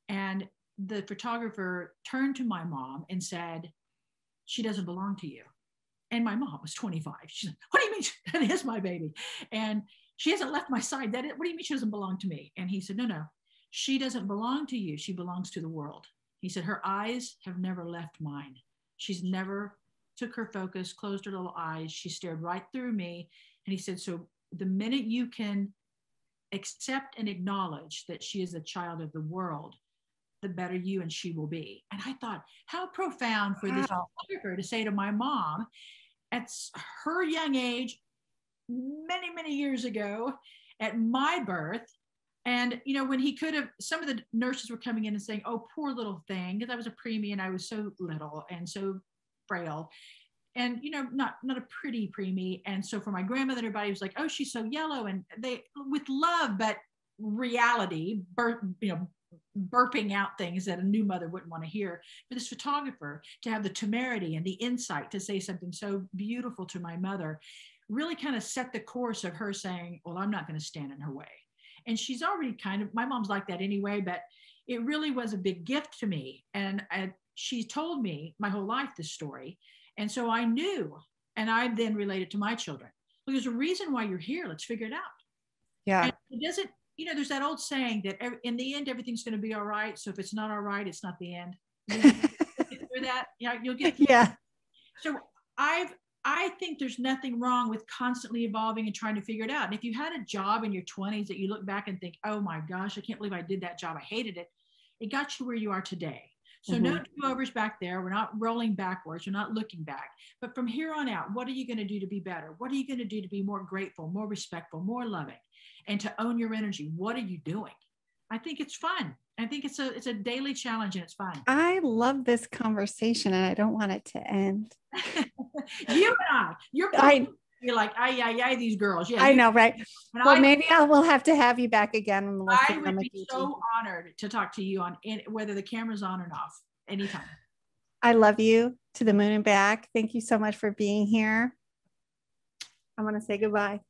And the photographer turned to my mom and said, she doesn't belong to you. And my mom was 25. She said, what do you mean? That is my baby. And she hasn't left my side. What do you mean she doesn't belong to me? And he said, no, she doesn't belong to you. She belongs to the world. He said, her eyes have never left mine. She's never took her focus, closed her little eyes. She stared right through me. And he said, so the minute you can accept and acknowledge that she is a child of the world, the better you and she will be. And I thought, how profound for this photographer to say to my mom at her young age, many, many years ago, at my birth. And, when he could have, some of the nurses were coming in and saying, oh, poor little thing, because I was a preemie and I was so little and so frail. And, not a pretty preemie. And so for my grandmother, everybody was like, oh, she's so yellow. And they, with love, but reality, burping out things that a new mother wouldn't want to hear. For this photographer to have the temerity and the insight to say something so beautiful to my mother really kind of set the course of her saying, well, I'm not going to stand in her way. And she's already my mom's like that anyway, but it really was a big gift to me. And she told me my whole life this story. And so I knew, and I then related to my children. Well, there's a reason why you're here. Let's figure it out. Yeah. And it doesn't, there's that old saying that in the end, everything's going to be all right. So if it's not all right, it's not the end. You'll get through that. You'll get through. Yeah. So I think there's nothing wrong with constantly evolving and trying to figure it out. And if you had a job in your 20s that you look back and think, oh my gosh, I can't believe I did that job. I hated it. It got you where you are today. So no do-overs back there. We're not rolling backwards. We're not looking back. But from here on out, what are you going to do to be better? What are you going to do to be more grateful, more respectful, more loving, and to own your energy? What are you doing? I think it's fun. I think it's a daily challenge and it's fun. I love this conversation and I don't want it to end. You're like, ay, these girls. Yeah, I know, right? Well, maybe we'll have to have you back again. Melissa, I would be so honored to talk to you whether the camera's on or off, anytime. I love you to the moon and back. Thank you so much for being here. I want to say goodbye.